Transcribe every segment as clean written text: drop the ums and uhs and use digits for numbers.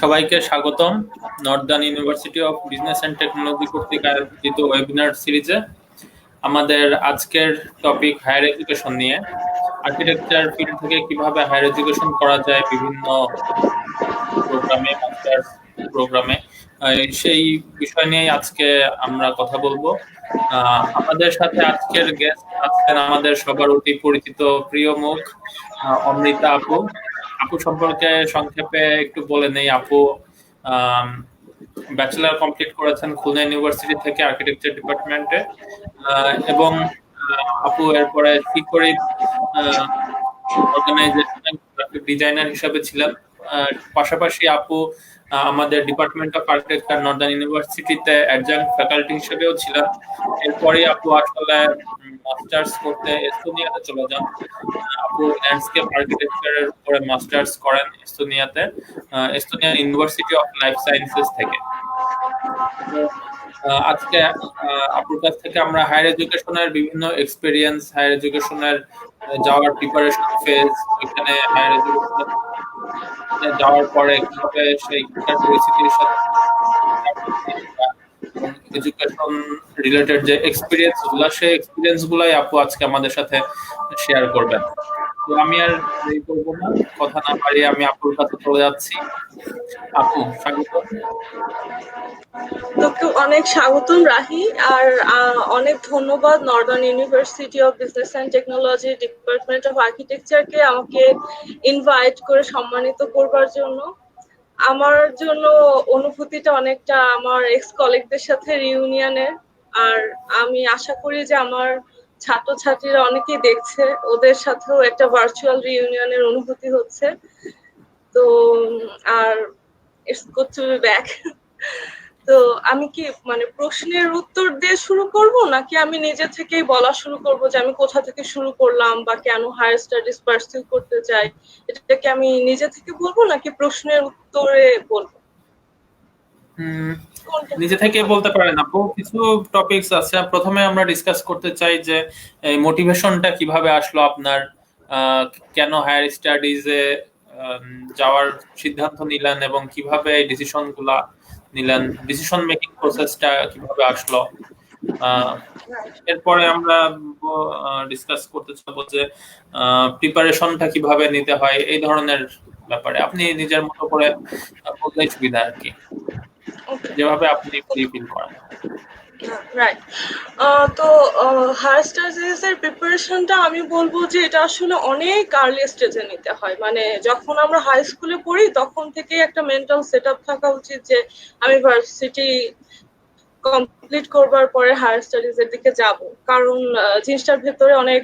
সবাইকে স্বাগতম Northern University of Business and technology কর্তৃক আয়োজিত ওয়েবিনার সিরিজে। আমাদের আজকের টপিক হায়ার এডুকেশন নিয়ে। আর্কিটেকচার ফিল্ড থেকে কিভাবে হায়ার এডুকেশন করা যায় বিভিন্ন প্রোগ্রামে, মাস্টার্স প্রোগ্রামে, সেই বিষয় নিয়ে আজকে আমরা কথা বলবো। আমাদের সাথে আজকের গেস্ট আছেন আমাদের সবার অতি পরিচিত প্রিয় মুখ অমৃতা আপু। আপু সম্পর্কে সংক্ষেপে একটু বলে নেই। আপু ব্যাচেলর কমপ্লিট করেছেন খুলনা ইউনিভার্সিটি থেকে আর্কিটেকচার ডিপার্টমেন্টে, এবং আপু এরপরে সিকিউরিটি অর্গানাইজেশনে গ্রাফিক ডিজাইনার হিসেবে ছিলেন। পাশাপাশি আপু আমাদের ডিপার্টমেন্ট অফ আর্কিটেকচার নর্দার্ন ইউনিভার্সিটিতে অ্যাডজাঙ্ক্ট ফ্যাকাল্টি হিসেবেও ছিলেন। এরপরে আপু আসলে মাস্টার্স করতে এস্তোনিয়াতে চলে যান। আপু ল্যান্ডস্কেপ আর্কিটেকচারের উপরে মাস্টার্স করেন এস্তোনিয়াতে, Estonian University of Life Sciences থেকে। আজকে আপুর কাছ থেকে আমরা হায়ার এডুকেশনের বিভিন্ন এক্সপেরিয়েন্স, হায়ার এডুকেশনের যাওয়ার প্রিপারেশন ফেজ, ওইখানে হায়ার এডুকেশনে যাওয়ার পরে কিভাবে সেইখানকার পরিস্থিতির সাথে এডুকেশন রিলেটেড যে এক্সপেরিয়েন্স গুলো, সেই এক্সপেরিয়েন্স গুলাই আপু আজকে আমাদের সাথে শেয়ার করবেন। তো আমি আর দেরি করবো না, কথা না বাড়িয়ে আমি আপুর কাছে চলে যাচ্ছি। আপু স্বাগত। তোকে অনেক স্বাগতম রাহি, আর অনেক ধন্যবাদ Northern University of Business and Technology Department of আর্কিটেকচারকে আমাকে ইনভাইট করে সম্মানিত করবার জন্য। আমার জন্য অনুভূতিটা অনেকটা আমার এক্স কলিগদের সাথে রিউনিয়নের, আর আমি আশা করি যে আমার ছাত্রছাত্রীরা অনেকেই দেখছে, ওদের সাথেও একটা ভার্চুয়াল রিউনিয়নের অনুভূতি হচ্ছে। তো আর it's good to be back. তো আমি কি প্রশ্নের উত্তর দিয়ে শুরু করব, নাকি আমি নিজে থেকেই বলা শুরু করব যে আমি কোথা থেকে শুরু করলাম বা কেন হায়ার স্টাডিজ পার্সিউ করতে চাই? এটাকে আমি নিজে থেকে বলবো নাকি প্রশ্নের উত্তরে বলবো? নিজে থেকে বলতে পারেন আপু। কিছু টপিকস আছে, প্রথমে আমরা ডিসকাস করতে চাই যে মোটিভেশনটা কিভাবে আসলো আপনার, কেন হায়ার স্টাডিজে যাওয়ার সিদ্ধান্ত নিলেন এবং কিভাবে এই ডিসিশন গুলা নিলেন, ডিসিশন মেকিং প্রসেসটা কিভাবে আসলো। এরপরে আমরা ডিসকাস করতে চাবো যে প্রিপারেশনটা কিভাবে নিতে হয়, এই ধরনের ব্যাপারে আপনি নিজের মতো করে বললেই সুবিধা আর কি, যেভাবে আপনি ফিল করেন। রাইট। তো হায়ার স্টাডিজ এর প্রিপারেশনটা আমি বলবো যে এটা আসলে অনেক আর্লি স্টেজে নিতে হয়। যখন আমরা হাই স্কুলে পড়ি তখন থেকেই একটা মেন্টাল সেট আপ থাকা উচিত যে আমি ভার্সিটি কমপ্লিট করবার পরে হায়ার স্টাডিজ এর দিকে যাব, কারণ জিনিসটার ভেতরে অনেক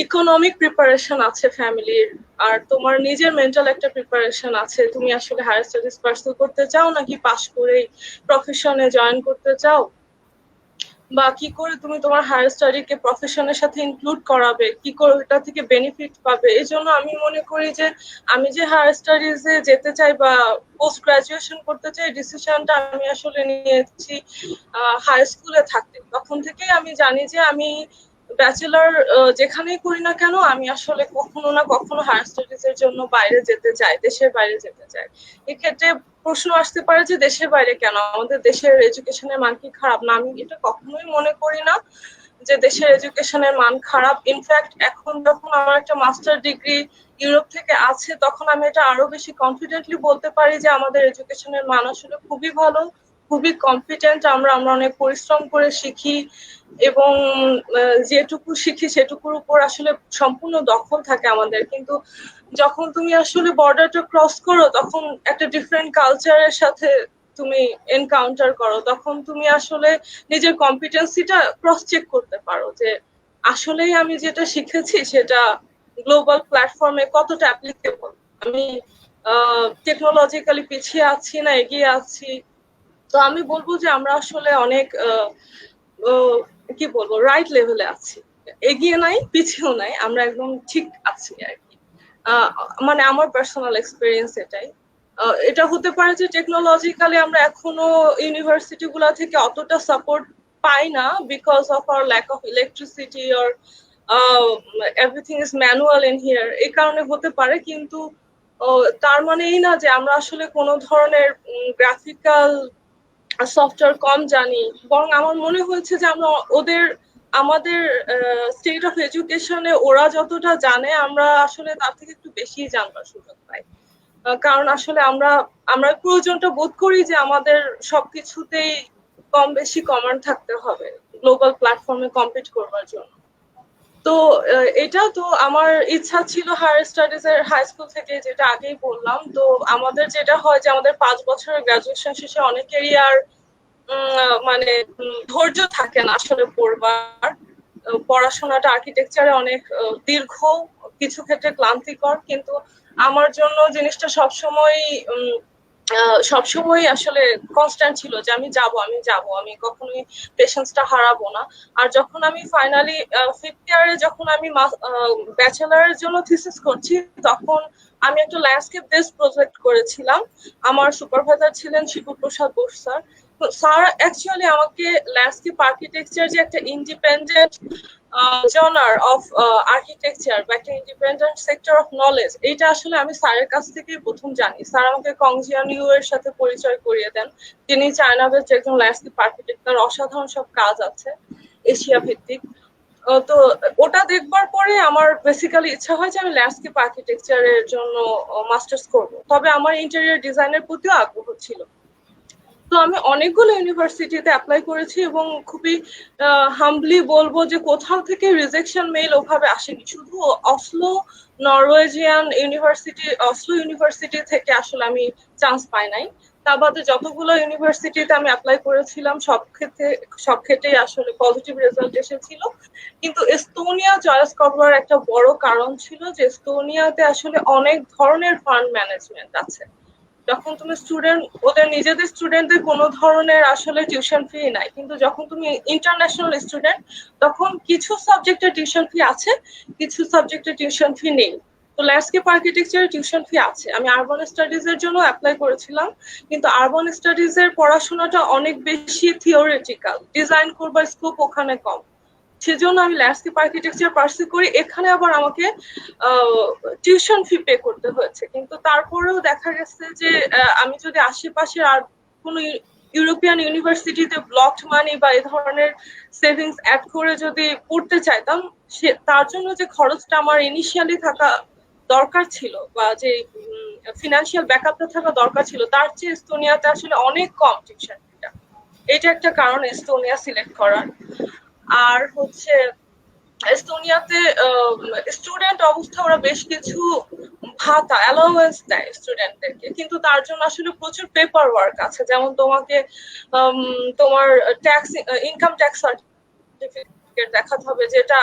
ইকোনমিক প্রিপারেশন আছে ফ্যামিলির, আর তোমার নিজের মেন্টাল একটা প্রিপারেশন আছে। তুমি আসলে হায়ার স্টাডিজ পার্সু করতে চাও নাকি পাশ করেই প্রফেশনে জয়েন করতে চাও, বা কি করে তুমি তোমার হায়ার স্টাডিকে প্রফেশনের সাথে ইনক্লুড করাবে, কি করে এটা থেকে বেনিফিট পাবে। এই জন্য আমি মনে করি যে আমি যে হায়ার স্টাডিজে যেতে চাই বা পোস্ট গ্রাজুয়েশন করতে চাই, ডিসিশনটা আমি আসলে নিয়েছি হাই স্কুলে থাকতে। তখন থেকেই আমি জানি যে আমি ব্যাচেলর যেখানেই করি না কেন, আমি আসলে কখনো না কখনো হায়ার স্টাডিজ এর জন্য বাইরে যেতে চাই, দেশের বাইরে যেতে চাই। এক্ষেত্রে প্রশ্ন আসতে পারে যে দেশের বাইরে কেন, আমাদের দেশের এডুকেশনের মান কি খারাপ? না, আমি এটা কখনোই মনে করি না যে দেশের এডুকেশনের মান খারাপ। ইনফ্যাক্ট এখন যখন আমার একটা মাস্টার ডিগ্রি ইউরোপ থেকে আছে, তখন আমি এটা আরো বেশি কনফিডেন্টলি বলতে পারি যে আমাদের এডুকেশনের মান আসলে খুবই ভালো, খুবই কম্পিটেন্ট। আমরা অনেক পরিশ্রম করে শিখি, এবং যেটুকু শিখি সেটুকুর উপর আসলে সম্পূর্ণ দখল থাকে আমাদের। কিন্তু যখন তুমি আসলে বর্ডারটা ক্রস করো, তখন একটা ডিফারেন্ট কালচারের সাথে তুমি এনকাউন্টার করো, তখন তুমি আসলে নিজের কম্পিটেন্সিটা ক্রস চেক করতে পারো যে আসলেই আমি যেটা শিখেছি সেটা গ্লোবাল প্ল্যাটফর্মে কতটা অ্যাপ্লিকেবল, আমি টেকনোলজিক্যালি পিছিয়ে আছি না এগিয়ে আছি। তো আমি বলবো যে আমরা আসলে অনেক কি বলবো রাইট লেভেলে আছি, এগিয়ে নাই পিছিয়েও নাই, আমরা একদম ঠিক আছি আর কি। আমার পার্সোনাল এক্সপিরিয়েন্স এটাই। এটা হতে পারে যে টেকনোলজিক্যালি আমরা এখনো ইউনিভার্সিটি গুলা থেকে অতটা সাপোর্ট পাই না, because of our lack of electricity or everything is manual in here, এই কারণে হতে পারে। কিন্তু তার মানে এই না যে আমরা আসলে কোনো ধরনের গ্রাফিক্যাল সফটওয়্যার কম জানি, বরং আমার মনে হয়েছে যে আমরা আমাদের স্টেট অফ এডুকেশনে ওরা যতটা জানে আমরা আসলে তার থেকে একটু বেশি জানবার সুযোগ পাই। কারণ আসলে আমরা প্রয়োজনটা বোধ করি যে আমাদের সবকিছুতেই কম বেশি কমন থাকতে হবে গ্লোবাল প্ল্যাটফর্মে কম্পিট করবার জন্য। তো এটা তো আমার ইচ্ছা ছিল হায়ার স্টাডিজ এর হাই স্কুল থেকে, যেটা আগেই বললাম। তো আমাদের যেটা হয় যে আমাদের 5 বছরের গ্রাজুয়েশন শেষে অনেকেরই আর মানে ধৈর্য থাকে না আসলে পড়বার। পড়াশোনাটা আর্কিটেকচারে অনেক দীর্ঘ, কিছু ক্ষেত্রে ক্লান্তিকর, কিন্তু আমার জন্য জিনিসটা সবসময় আসলে কনস্ট্যান্ট ছিল যে আমি যাব, আমি কখনোই পেশেন্সটা হারাবো না। আর যখন আমি ফাইনালি 5th ইয়ারে যখন আমি ব্যাচেলারের জন্য থিসিস করছি, তখন আমি একটা ল্যান্ডস্কেপ বেসড প্রজেক্ট করেছিলাম। আমার সুপারভাইজার ছিলেন Shibprasad Bose sir. Sir actually আমাকে ল্যান্ডস্কেপ আর্কিটেকচার যে একটা ইন্ডিপেন্ডেন্ট জনার অফ আর্কিটেকচার বা একটা ইন্ডিপেন্ডেন্ট সেক্টর অফ নলেজ, এইটা আসলে আমি স্যারের কাছ থেকেই প্রথম জানি। স্যার আমাকে কং জিয়ান ইউ এর সাথে পরিচয় করিয়ে দেন, যিনি চায়না বেসড একজন ল্যান্ডস্কেপ আর্কিটেক্ট। তার অসাধারণ সব কাজ আছে এশিয়া ভিত্তিক। তো ওটা দেখবার পরে আমার বেসিক্যালি ইচ্ছা হয় যে আমি ল্যান্ডস্কেপ আর্কিটেকচারের জন্য মাস্টার্স করব। তবে আমার ইন্টেরিয়র ডিজাইনের প্রতিও আগ্রহ ছিল। তো আমি অনেকগুলো ইউনিভার্সিটিতে অ্যাপ্লাই করেছি এবং খুবই হাম্বলি বলবো যে কোথাও থেকে রিজেকশন মেইল ওভাবে আসেনি। শুধু অসলো ইউনিভার্সিটি থেকে আসলে আমি চান্স পাই নাই। তা বাদে যতগুলো ইউনিভার্সিটিতে আমি অ্যাপ্লাই করেছিলাম সব ক্ষেত্রেই আসলে পজিটিভ রেজাল্ট এসেছিল। কিন্তু এস্তোনিয়া চয়েস করবার একটা বড় কারণ ছিল যে এস্তোনিয়াতে আসলে অনেক ধরনের ফান্ড ম্যানেজমেন্ট আছে। যখন তুমি ওদের নিজেদের স্টুডেন্টদের কোনো ধরনের আসলে টিউশন ফি নাই, কিন্তু যখন তুমি ইন্টারন্যাশনাল স্টুডেন্ট তখন কিছু সাবজেক্টের টিউশন ফি আছে, কিছু সাবজেক্টের টিউশন ফি নেই। তো ল্যান্ডস্কেপ আর্কিটেকচারের টিউশন ফি আছে। আমি আরবান স্টাডিজ এর জন্য অ্যাপ্লাই করেছিলাম, কিন্তু আরবান স্টাডিজ এর পড়াশোনাটা অনেক বেশি থিওরিটিক্যাল, ডিজাইন করবার স্কোপ ওখানে কম। সেজন্য আমি ল্যান্ডস্কেপ আর্কিটেকচার পার্সু করি। এখানে আবার আমাকে টিউশন ফি পে করতে হয়েছে, কিন্তু তারপরেও দেখা গেছে যে আমি যদি আশেপাশের আর কোনো ইউরোপিয়ান ইউনিভার্সিটিতে ব্লকড মানি বা এই ধরনের সেভিংস অ্যাড করে যদি পড়তে চাইতাম, তার জন্য যে খরচটা আমার ইনিশিয়ালি থাকা দরকার ছিল বা যে ফিনান্সিয়াল ব্যাকআপটা থাকা দরকার ছিল, তার চেয়ে এস্তোনিয়াতে আসলে অনেক কম টিউশন ফিটা। এটা একটা কারণ এস্তোনিয়া সিলেক্ট করার। আর হচ্ছে এস্তোনিয়াতে স্টুডেন্ট অবস্থা ওরা বেশ কিছু ভাতা অ্যালাউয়েন্স দেয় স্টুডেন্টদেরকে, কিন্তু তার জন্য আসলে প্রচুর পেপার ওয়ার্ক আছে। যেমন তোমাকে তোমার ইনকাম ট্যাক্স সার্টিফিকেট দেখাতে হবে, যেটা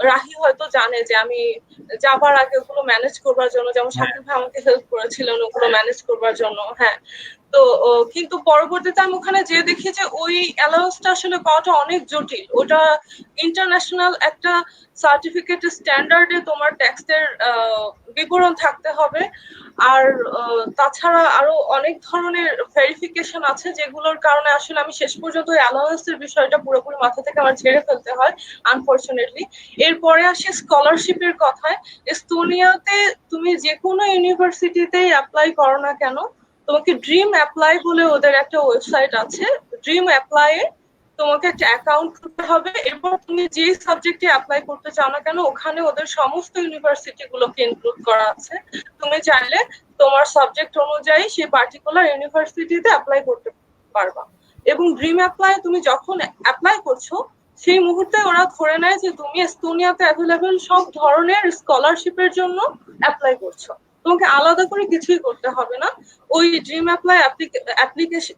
রাহি হয়তো জানে যে আমি যাবার আগে ওগুলো ম্যানেজ করবার জন্য, যেমন শাকিল ভাই আমাকে হেল্প করেছিলেন ওগুলো ম্যানেজ করবার জন্য। হ্যাঁ, তো কিন্তু পরবর্তীতে আমি ওখানে যে দেখি যে ওই অ্যালাউন্সটা আসলে পাওয়াটা অনেক জটিল। ওটা ইন্টারন্যাশনাল একটা সার্টিফিকেটের স্ট্যান্ডার্ডে তোমার ট্যাক্সের বিবরণ থাকতে হবে। আর তাছাড়া আরো অনেক ধরনের ভেরিফিকেশন আছে, যেগুলোর কারণে আসলে আমি শেষ পর্যন্ত অ্যালাউন্সের বিষয়টা পুরোপুরি মাথা থেকে আমার ঝেড়ে ফেলতে হয় আনফরচুনেটলি। এরপরে আসে স্কলারশিপের কথায়। এস্তোনিয়াতে তুমি যে কোনো ইউনিভার্সিটিতেই অ্যাপ্লাই করো না কেন, তোমাকে ড্রিম অ্যাপ্লাই বলে ওদের একটা ওয়েবসাইট আছে। ড্রিম অ্যাপ্লাই এ তোমাকে একটা অ্যাকাউন্ট করতে হবে। এরপর তুমি যে সাবজেক্টে অ্যাপ্লাই করতে চাও না কেন, ওখানে ওদের সমস্ত ইউনিভার্সিটি গুলোকে ইনক্লুড করা আছে। তুমি চাইলে তোমার সাবজেক্ট অনুযায়ী সেই পার্টিকুলার ইউনিভার্সিটিতে অ্যাপ্লাই করতে পারবা। এবং ড্রিম অ্যাপ্লাই তুমি যখন অ্যাপ্লাই করছো, সেই মুহূর্তে ওরা ধরে নেয় যে তুমি এস্তোনিয়াতে অ্যাভেলেবেল সব ধরনের স্কলারশিপের জন্য অ্যাপ্লাই করছো। তোমাকে আলাদা করে কিছুই করতে হবে না। ওই ড্রিম অ্যাপ্লাই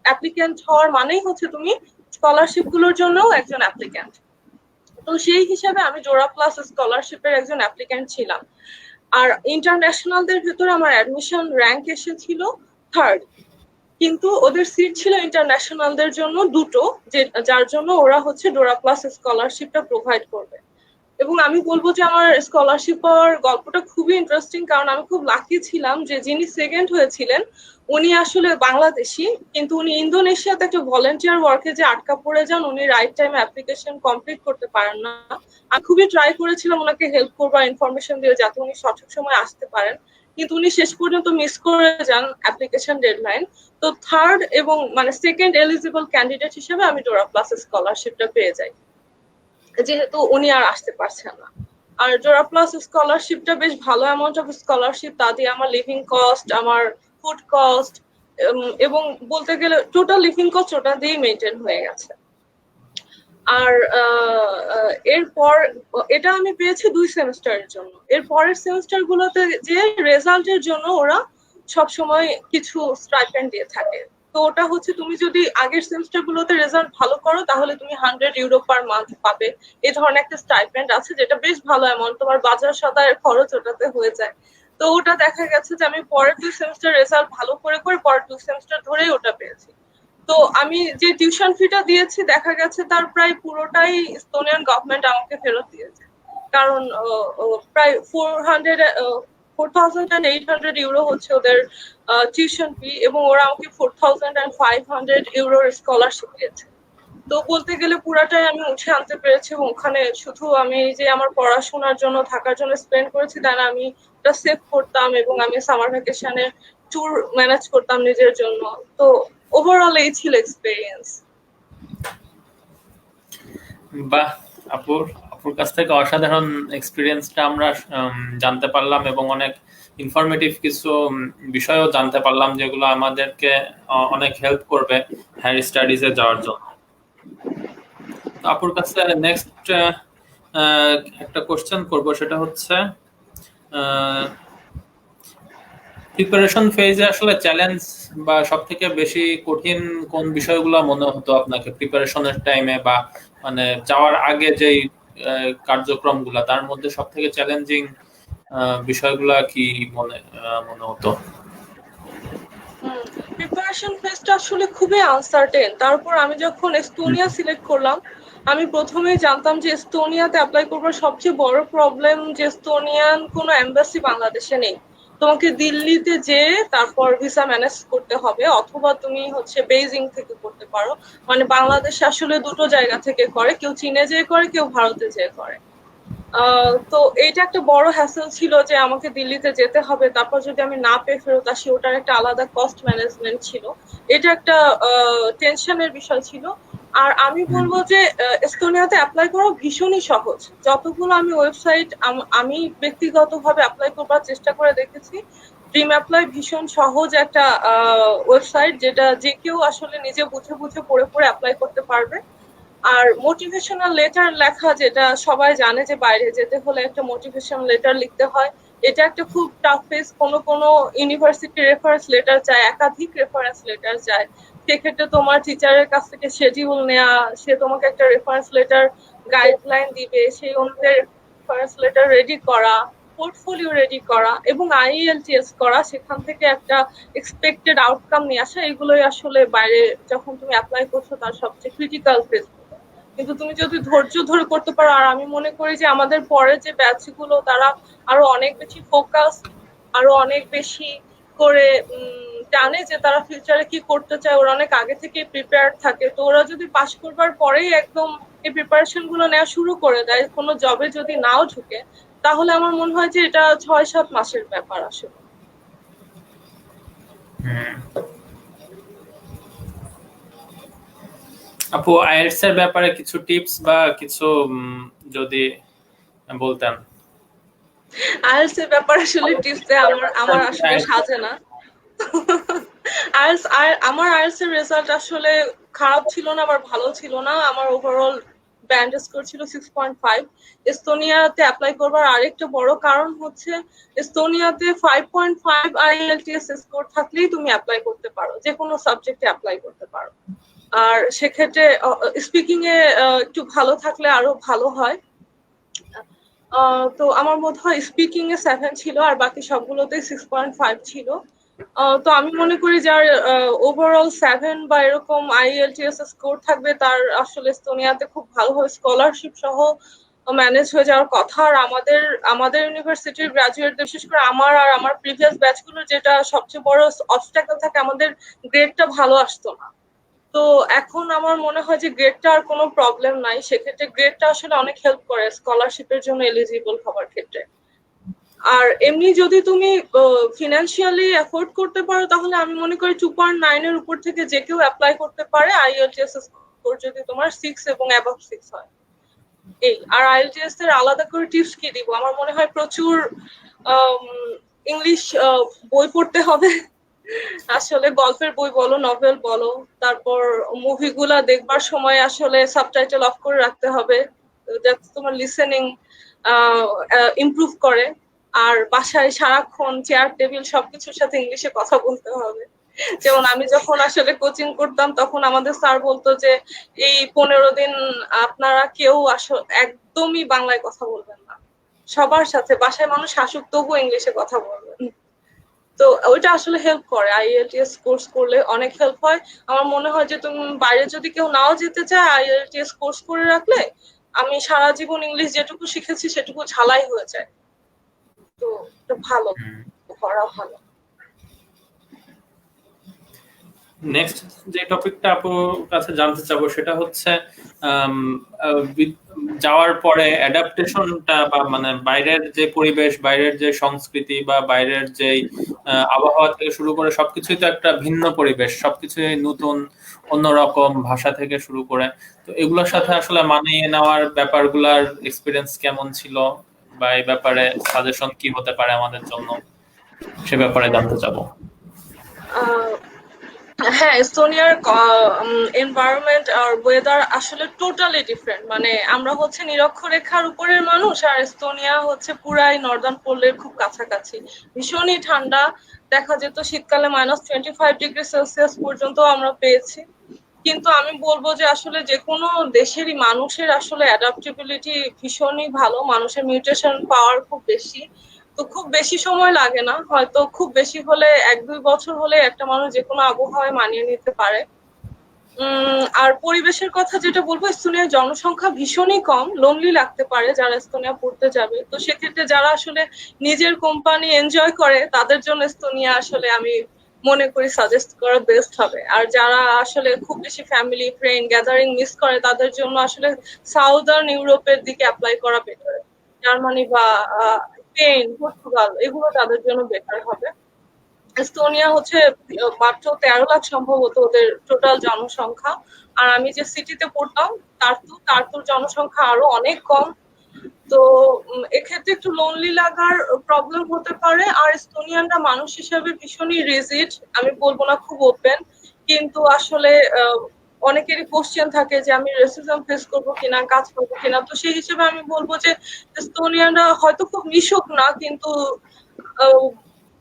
অ্যাপ্লিকেন্ট হওয়ার মানেই হচ্ছে তুমি স্কলারশিপ গুলোর জন্য একজন অ্যাপ্লিক্যান্ট। তো সেই হিসাবে আমি জোড়া প্লাস স্কলারশিপের একজন অ্যাপ্লিক্যান্ট ছিলাম। আর ইন্টারন্যাশনালদের ভিতরে আমার অ্যাডমিশন র্যাঙ্ক এসেছিল 3rd, কিন্তু ওদের সিট ছিল ইন্টারন্যাশনালদের জন্য 2টো, যার জন্য ওরা হচ্ছে ডোরা প্লাস স্কলারশিপটা প্রোভাইড করবে। এবং আমি বলবো যে আমার স্কলারশিপ পাওয়ার গল্পটা খুবই ইন্টারেস্টিং, কারণ আমি খুব লাকি ছিলাম যে যিনি সেকেন্ড হয়েছিলেন উনি আসলে বাংলাদেশি, কিন্তু উনি ইন্দোনেশিয়াতে একটা ভলেন্টিয়ার ওয়ার্কে যে আটকা পড়ে যান, উনি রাইট টাইমে অ্যাপ্লিকেশন কমপ্লিট করতে পারেন না। আমি খুবই ট্রাই করেছিলাম ওনাকে হেল্প করবার, ইনফরমেশন দিয়ে যাতে উনি সঠিক সময় আসতে পারেন, কিন্তু উনি শেষ পর্যন্ত মিস করে যান অ্যাপ্লিকেশন ডেডলাইন। তো থার্ড এবং মানে সেকেন্ড এলিজিবল ক্যান্ডিডেট হিসেবে আমি ডোরা প্লাস স্কলারশিপটা পেয়ে যাই, যেহেতু উনি আর আসতে পারছেন না। আর ডোরা প্লাস স্কলারশিপটা বেশ ভালো অ্যামাউন্ট অফ স্কলারশিপ, তা দিয়ে আমার লিভিং কস্ট, আমার ফুড কস্ট এবং বলতে গেলে টোটাল লিভিং কস্ট ওটা দিয়েই মেনটেন হয়ে গেছে। আর এরপর এটা আমি পেয়েছি 2 সেমিস্টারের জন্য। এর পরের সেমিস্টার গুলোতে যে রেজাল্টের জন্য ওরা সব সময় কিছু স্টাইপেন্ড দিয়ে থাকে। তো ওটা হচ্ছে তুমি যদি আগের সেমিস্টার গুলোতে রেজাল্ট ভালো করো তাহলে তুমি 100 ইউরো পার মান্থ পাবে, এই ধরনের একটা স্টাইপেন্ড আছে যেটা বেশ ভালো অ্যামাউন্ট, তোমার বাজার সদায়ের খরচ ওটাতে হয়ে যায়। তো ওটা দেখা গেছে যে আমি পরের 2 সেমিস্টার রেজাল্ট ভালো করে করে পরের 2 সেমিস্টার ধরেই ওটা পেয়েছি। তো আমি যে টিউশন ফিটা দিয়েছি দেখা গেছে তার প্রায় পুরোটাই এস্তোনিয়ান গভর্নমেন্ট আমাকে ফেরত দিয়েছে, কারণ প্রায় 4,800 ইউরো হচ্ছে ওদের টিউশন ফি, এবং ওরা আমাকে 4,500 ইউরোর স্কলারশিপ দিয়েছে। তো বলতে গেলে পুরাটাই আমি উঠে আনতে পেরেছি, এবং ওখানে শুধু আমি যে আমার পড়াশোনার জন্য থাকার জন্য স্পেন্ড করেছি তা না, আমি এটা সেভ করতাম এবং আমি সামার ভ্যাকেশনে ট্যুর ম্যানেজ করতাম নিজের জন্য। তো ওভারঅল এই ছিল এক্সপেরিয়েন্স। বাহ, আপুর আপুর কাছ থেকে অসাধারণ এক্সপিরিয়েন্সটা আমরা জানতে পারলাম, এবং অনেক ইনফরমেটিভ কিছু বিষয়ও জানতে পারলাম যেগুলো আমাদেরকে অনেক হেল্প করবে হায়ার স্টাডিজে যাওয়ার জন্য। আপুর কাছে নেক্সট একটা কোশ্চেন করব, সেটা হচ্ছে প্রিপারেশন ফেজে আসলে চ্যালেঞ্জ বা সব থেকে বেশি কঠিন কোন বিষয়গুলো মনে হতো আপনাকে প্রিপারেশনের টাইমে, বা মানে যাওয়ার আগে যেই কার্যক্রমগুলো তার মধ্যে সব থেকে চ্যালেঞ্জিং বিষয়গুলো কি মনে হতো? প্রিপারেশন ফেজটা আসলে খুবই আনসার্টেন। তারপর আমি যখন এস্তোনিয়া সিলেক্ট করলাম, আমি প্রথমেই জানতাম যে এস্তোনিয়াতে অ্যাপ্লাই করবার সবচেয়ে বড় প্রবলেম যে এস্তোনিয়ান কোনো এম্বাসি বাংলাদেশে নেই। তোমাকে দিল্লিতে যেয়ে তারপর ভিসা ম্যানেজ করতে হবে, অথবা তুমি হচ্ছে বেইজিং থেকে করতে পারো। মানে বাংলাদেশে আসলে দুটো জায়গা থেকে করে, কেউ চীনে যেয়ে করে, কেউ ভারতে যেয়ে করে। তো এইটা একটা বড় হ্যাসেল ছিল যে আমাকে দিল্লিতে যেতে হবে, তারপর যদি আমি না পেয়ে ফেরত আসি ওটার একটা আলাদা কস্ট ম্যানেজমেন্ট ছিল। এটা একটা টেনশনের বিষয় ছিল। আর আমি বলবো যে এস্তোনিয়াতে অ্যাপ্লাই করা ভীষণই সহজ। যতগুলো আমি ওয়েবসাইট আমি ব্যক্তিগতভাবে অ্যাপ্লাই করবার চেষ্টা করে দেখেছি, ড্রিম অ্যাপ্লাই ভীষণ সহজ একটা ওয়েবসাইট, যেটা যে কেউ আসলে নিজে বুঝে বুঝে পড়ে পড়ে অ্যাপ্লাই করতে পারবে। আর মোটিভেশনাল লেটার লেখা, যেটা সবাই জানে যে বাইরে যেতে হলে একটা মোটিভেশনাল লেটার লিখতে হয়, এটা একটা খুব টাফ ফেস। কোনো কোনো ইউনিভার্সিটি রেফারেন্স লেটার চায়, একাধিক রেফারেন্স লেটার চায়। সেক্ষেত্রে তোমার টিচারের কাছ থেকে শিডিউল নেওয়া, সে তোমাকে একটা রেফারেন্স লেটার গাইডলাইন দিবে, সেই অনুযায়ী রেফারেন্স লেটার রেডি করা, পোর্টফোলিও রেডি করা এবং আইএলটিএস করা, সেখান থেকে একটা এক্সপেক্টেড আউটকাম নিয়ে আসা, এগুলোই আসলে বাইরে যখন তুমি অ্যাপ্লাই করছো তার সবচেয়ে ক্রিটিক্যাল ফেজ। কিন্তু তুমি যদি ধৈর্য ধরে করতে পারো, আর আমি মনে করি যে আমাদের পরে যে ব্যাচগুলো তারা আরো অনেক বেশি ফোকাস, আরো অনেক বেশি করে জানে যে তারা ফিউচারে কি করতে চায়, ওরা অনেক আগে থেকে প্রিপেয়ার থাকে। তো ওরা যদি পাশ করবার পরেই একদম এই প্রিপারেশন গুলো নেওয়া শুরু করে দেয়, কোনো জবে যদি নাও ঢুকে, তাহলে আমার মনে হয় যে এটা 6-7 মাসের ব্যাপার আসলে। আপু, আইএলটিএস এর ব্যাপারে কিছু টিপস বা কিছু যদি বলতেন। আইএলটিএস এর ব্যাপারে আসলে টিপস দেয় আমার আসলে সাজে না। আমার আইএলটিএস এর রেজাল্ট আসলে খারাপ ছিল না আবার ভালো ছিল না। আমার ওভারঅল ব্যান্ড স্কোর ছিল 6.5। এস্তোনিয়াতে অ্যাপ্লাই করবার আরেকটা বড় কারণ হচ্ছে এস্তোনিয়াতে 5.5 আইএলটিএস স্কোর থাকলেই তুমি অ্যাপ্লাই করতে পারো, যে কোনো সাবজেক্টে অ্যাপ্লাই করতে পারো। আর সেক্ষেত্রে স্পিকিং এ একটু ভালো থাকলে আরো ভালো হয়। তো আমার মনে হয় স্পিকিং এ 7 ছিল আর বাকি সবগুলোতেই 6.5 ছিল। তো আমি মনে করি যার ওভারঅল 7 বা এরকম আইএলটিএস স্কোর থাকবে তার আসলে এস্তোনিয়াতে খুব ভালোভাবে স্কলারশিপ সহ ম্যানেজ হয়ে যাওয়ার কথা। আর আমাদের ইউনিভার্সিটির গ্রাজুয়েটদের, বিশেষ করে আমার প্রিভিয়াস ব্যাচগুলোর যেটা সবচেয়ে বড় অবস্ট্যাকল থাকে, আমাদের গ্রেডটা ভালো আসতো না। তো এখন আমার মনে হয় যে গ্রেডটা আর কোনো প্রবলেম নাই, সেক্ষেত্রে গ্রেডটা আসলে অনেক হেল্প করে স্কলারশিপের জন্য এলিজিবল হওয়ার ক্ষেত্রে। আর এমনি যদি তুমি ফিনান্সিয়ালি এফোর্ড করতে পারো তাহলে আমি মনে করি 2.9 এর উপর থেকে যে কেউ অ্যাপ্লাই করতে পারে আইএলটিএস স্কোর যদি তোমার 6 এবং অ্যাবাভ 6 হয়। এই আর আইএলটিএস এর আলাদা করে টিপস কি দিব, আমার মনে হয় প্রচুর ইংলিশ বই পড়তে হবে। আসলে গল্পের বই বলো, নভেল বলো, তারপর মুভিগুলা দেখবার সময় আসলে সাবটাইটেল অফ করে রাখতে হবে যাতে তোমার লিসেনিং ইমপ্রুভ করে। আর বাসায় সারাক্ষণ চেয়ার টেবিল সবকিছুর সাথে ইংলিশে কথা বলতে হবে। যেমন আমি যখন আসলে কোচিং করতাম তখন আমাদের স্যার বলতো যে এই 15 দিন আপনারা কেউ একদমই বাংলায় কথা বলবেন না, সবার সাথে বাসায় মানুষ আসুক তবুও ইংলিশে কথা বলবেন। তো ওইটা আসলে হেল্প করে, আইএলটিএস কোর্স করলে অনেক হেল্প হয়। আমার মনে হয় যে তুমি বাইরে যদি কেউ নাও যেতে চায় আইএলটিএস কোর্স করে রাখলে আমি সারা জীবন ইংলিশ যেটুকু শিখেছি সেটুকু ঝালাই হয়ে যায়। তো এটা ভালো, করা ভালো। নেক্সট যে টপিকটা আপুর কাছে জানতে চাবো সেটা হচ্ছে যাওয়ার পরে অ্যাডাপ্টেশনটা বা মানে বাইরের যে পরিবেশ, বাইরের যে সংস্কৃতি বা বাইরের যে আবহাওয়া থেকে শুরু করে সবকিছুই তো একটা ভিন্ন পরিবেশ, সবকিছুই নতুন, অন্যরকম, ভাষা থেকে শুরু করে। তো এগুলোর সাথে আসলে মানিয়ে নেওয়ার ব্যাপারগুলার এক্সপিরিয়েন্স কেমন ছিল বা এই ব্যাপারে সাজেশন কি হতে পারে আমাদের জন্য, সে ব্যাপারে জানতে চাবো। হ্যাঁ, এস্তোনিয়ার এনভায়রনমেন্ট আর ওয়েদার আসলে টোটালি ডিফারেন্ট। মানে আমরা হচ্ছে নিরক্ষরেখার উপরের মানুষ আর এস্তোনিয়া হচ্ছে পুরাই নর্দার্ন পোলের খুব কাছাকাছি। ভীষণই ঠান্ডা, দেখা যেত শীতকালে -25°C পর্যন্ত আমরা পেয়েছি। কিন্তু আমি বলবো যে আসলে যে কোনো দেশেরই মানুষের আসলে অ্যাডাপ্টেবিলিটি ভীষণই ভালো, মানুষের মিউটেশন পাওয়ার খুব বেশি। তো খুব বেশি সময় লাগে না, হয়তো খুব বেশি হলে 1-2 বছর হলে একটা মানুষ যে কোনো আবহাওয়ায় মানিয়ে নিতে পারে। আর পরিবেশের কথা যেটা বলবো, এস্তোনিয়ার জনসংখ্যা ভীষণই কম, লোনলি লাগতে পারে যারা এস্তোনিয়া পড়তে যাবে। তো সেক্ষেত্রে যারা আসলে নিজের কোম্পানি এনজয় করে তাদের জন্য এস্তোনিয়া আসলে আমি মনে করি সাজেস্ট করা বেস্ট হবে। আর যারা আসলে খুব বেশি ফ্যামিলি ফ্রেন্ড গ্যাদারিং মিস করে তাদের জন্য আসলে সাউদার্ন ইউরোপের দিকে অ্যাপ্লাই করা বেটার। জার্মানি বা স্পেন, পর্তুগাল এগুলো তাদের জন্য বেটার হবে। এস্তোনিয়া হচ্ছে মাত্র 13 লাখ সম্ভবত ওদের টোটাল জনসংখ্যা। আর আমি যে সিটিতে পড়তাম তারতুর জনসংখ্যা আরো অনেক কম। তো এক্ষেত্রে একটু লোনলি লাগার প্রবলেম হতে পারে। আর এস্তোনিয়ানরা মানুষ হিসেবে ভীষণই রিজিড, আমি বলবো না খুব ওপেন, কিন্তু আসলে অনেকেরই কোশ্চেন থাকে যে আমি রেসিজম ফেস করবো কিনা, কাজ করবো কিনা। তো সেই হিসেবে আমি বলবো যে এস্তোনিয়ানরা হয়তো খুব মিশুক না, কিন্তু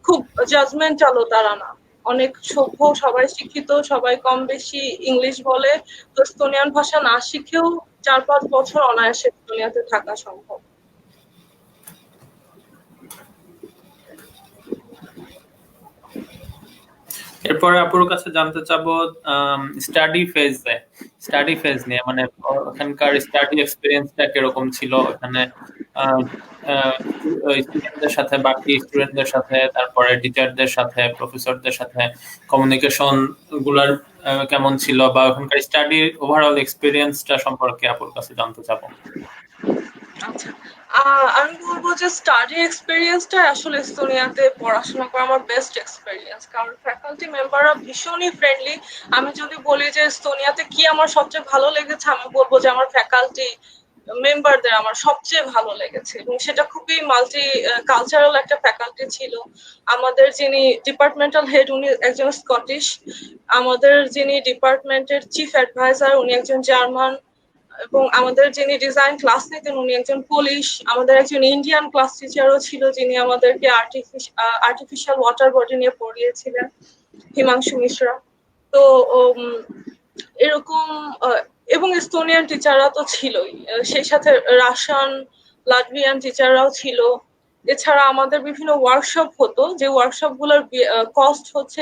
খুব জাজমেন্টালও তারা না, অনেক সভ্য, সবাই শিক্ষিত, সবাই কম বেশি ইংলিশ বলে। তো এস্তোনিয়ান ভাষা না শিখেও 4-5 বছর অনায়াসে এস্তোনিয়াতে থাকা সম্ভব। এরপরে আপুর কাছে জানতে চাবো স্টাডি ফেজ নিয়ে, মানে ওখানকার স্টাডি এক্সপিরিয়েন্সটা কিরকম ছিল ওখানে, স্টুডেন্টদের সাথে, বাকি স্টুডেন্টদের সাথে, তারপরে টিচারদের সাথে, প্রফেসরদের সাথে কমিউনিকেশন গুলার কেমন ছিল, বা ওখানকার স্টাডি ওভারঅল এক্সপিরিয়েন্সটা সম্পর্কে আপুর কাছে জানতে চাবো। আচ্ছা, আমি বলবো যে স্টাডি এক্সপেরিয়েন্সটা আসলে এস্তোনিয়াতে পড়াশোনা করা আমার বেস্ট এক্সপেরিয়েন্স, কারণ ফ্যাকাল্টি মেম্বাররা ভীষণই ফ্রেন্ডলি। আমি যদি বলি যে এস্তোনিয়াতে কি আমার সবচেয়ে ভালো লেগেছে, আমি বলবো যে আমার ফ্যাকাল্টি মেম্বারদের আমার সবচেয়ে ভালো লেগেছে, এবং সেটা খুবই মাল্টি কালচারাল একটা ফ্যাকাল্টি ছিল। আমাদের যিনি ডিপার্টমেন্টাল হেড উনি একজন স্কটিশ, আমাদের যিনি ডিপার্টমেন্টের চিফ অ্যাডভাইজার উনি একজন জার্মান, এবং আমাদের যিনি ডিজাইন ক্লাস নিতেন উনি একজন পুলিশ। আমাদের একজন ইন্ডিয়ান ক্লাস টিচারও ছিল যিনি আমাদেরকে আর্টিফিশিয়াল ওয়াটার বডি নিয়ে পড়িয়েছিলেন, হিমাংশু মিশ্রা। তো এরকম এবং এস্তোনিয়ান টিচাররা তো ছিলই, সেই সাথে রাশিয়ান, লাটভিয়ান টিচাররাও ছিল। এছাড়া আমাদের বিভিন্ন ওয়ার্কশপ হতো, যে ওয়ার্কশপ গুলোর কস্ট হচ্ছে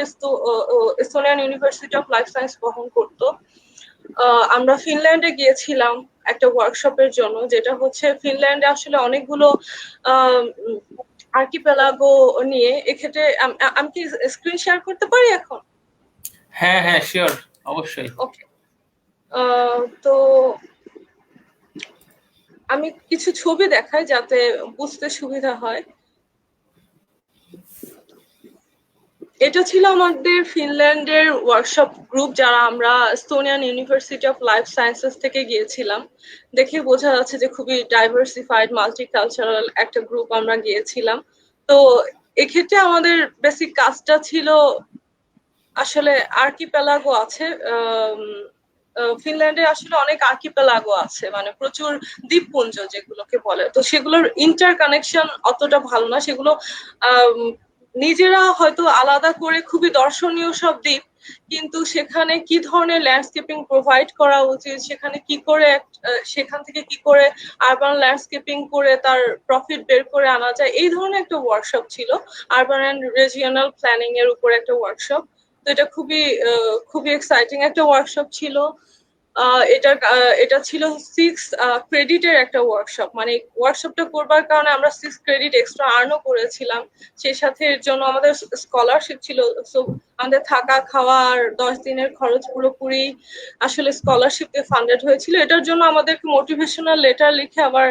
Estonian University of life science বহন করতো। আমরা ফিনল্যান্ডে গিয়েছিলাম একটা ওয়ার্কশপের জন্য, যেটা হচ্ছে ফিনল্যান্ডে আসলে অনেকগুলো আর্কিপেলাগো নিয়ে। এক্ষেত্রে আমি কি স্ক্রিন শেয়ার করতে পারি এখন? হ্যাঁ হ্যাঁ, শিওর, অবশ্যই। ওকে, তো আমি কিছু ছবি দেখাই যাতে বুঝতে সুবিধা হয়। এটা ছিল আমাদের ফিনল্যান্ডের ওয়ার্কশপ গ্রুপ, যারা আমরা Estonian University of Life Sciences থেকে গিয়েছিলাম। দেখে বোঝা যাচ্ছে যে খুবই ডাইভার্সিফাইড মাল্টিকালচারাল একটা গ্রুপ আমরা গিয়েছিলাম। তো এক্ষেত্রে আমাদের বেসিক কাজটা ছিল আসলে আর্কিপেলাগো আছে, ফিনল্যান্ডে আসলে অনেক আর্কিপেলাগো আছে, মানে প্রচুর দ্বীপপুঞ্জ যেগুলোকে বলে। তো সেগুলোর ইন্টার কানেকশন অতটা ভালো না, সেগুলো নিজেরা হয়তো আলাদা করে খুবই দর্শনীয় সব দ্বীপ, কিন্তু সেখানে কি ধরনের ল্যান্ডস্কেপিং প্রোভাইড করা উচিত, সেখানে কি করে সেখান থেকে কি করে আরবান ল্যান্ডস্কেপিং করে তার প্রফিট বের করে আনা যায়, এই ধরনের একটা ওয়ার্কশপ ছিল। আরবান অ্যান্ড রিজিওনাল প্ল্যানিং এর উপর একটা ওয়ার্কশপ। তো এটা খুবই খুবই এক্সাইটিং একটা ওয়ার্কশপ ছিল। এটা ছিল 6 ক্রেডিটের একটা ওয়ার্কশপ, মানে ওয়ার্কশপটা করবার কারণে আমরা 6 ক্রেডিট এক্সট্রা আর্নও করেছিলাম। সেই সাথে এর জন্য আমাদের স্কলারশিপ ছিল। সো আমাদের থাকা খাওয়া আর 10 দিনের খরচ পুরোপুরি আসলে স্কলারশিপে ফান্ডেড হয়েছিল। এটার জন্য আমাদেরকে মোটিভেশনাল লেটার লিখে আবার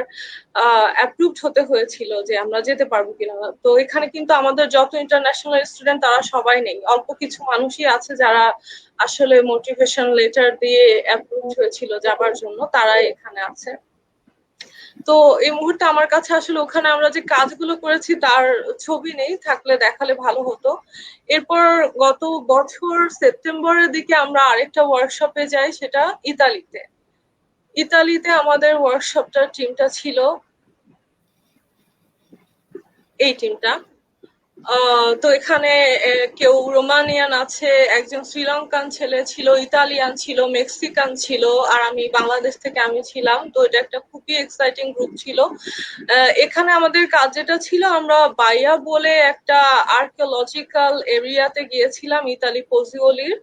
অ্যাপ্রুভড হতে হয়েছিল যে আমরা যেতে পারবো কিনা। তো এখানে কিন্তু আমাদের যত ইন্টারন্যাশনাল স্টুডেন্ট তারা সবাই নেই, অল্প কিছু মানুষই আছে যারা আসলে মোটিভেশন লেটার দিয়ে অ্যাপ্রুভ হয়েছিল যাবার জন্য, তারাই এখানে আছে। তো এই মুহূর্তে আমার কাছে আসলে ওখানে আমরা যে কাজগুলো করেছি তার ছবি নেই, থাকলে দেখালে ভালো হতো। এরপর গত বছর সেপ্টেম্বরের দিকে আমরা আরেকটা ওয়ার্কশপে যাই, সেটা ইতালিতে। ইতালিতে আমাদের ওয়ার্কশপটার টিমটা ছিল এই টিমটা। তো এখানে কেউ রোমানিয়ান আছে, একজন শ্রীলঙ্কান ছেলে ছিল, ইতালিয়ান ছিল, মেক্সিকান ছিল, আর আমি বাংলাদেশ থেকে আমি ছিলাম। তো এটা একটা খুবই এক্সাইটিং গ্রুপ ছিল। এখানে আমাদের কাজ যেটা ছিল, আমরা বাইয়া বলে একটা আর্কিওলজিক্যাল এরিয়াতে গিয়েছিলাম ইতালি পজিওলির।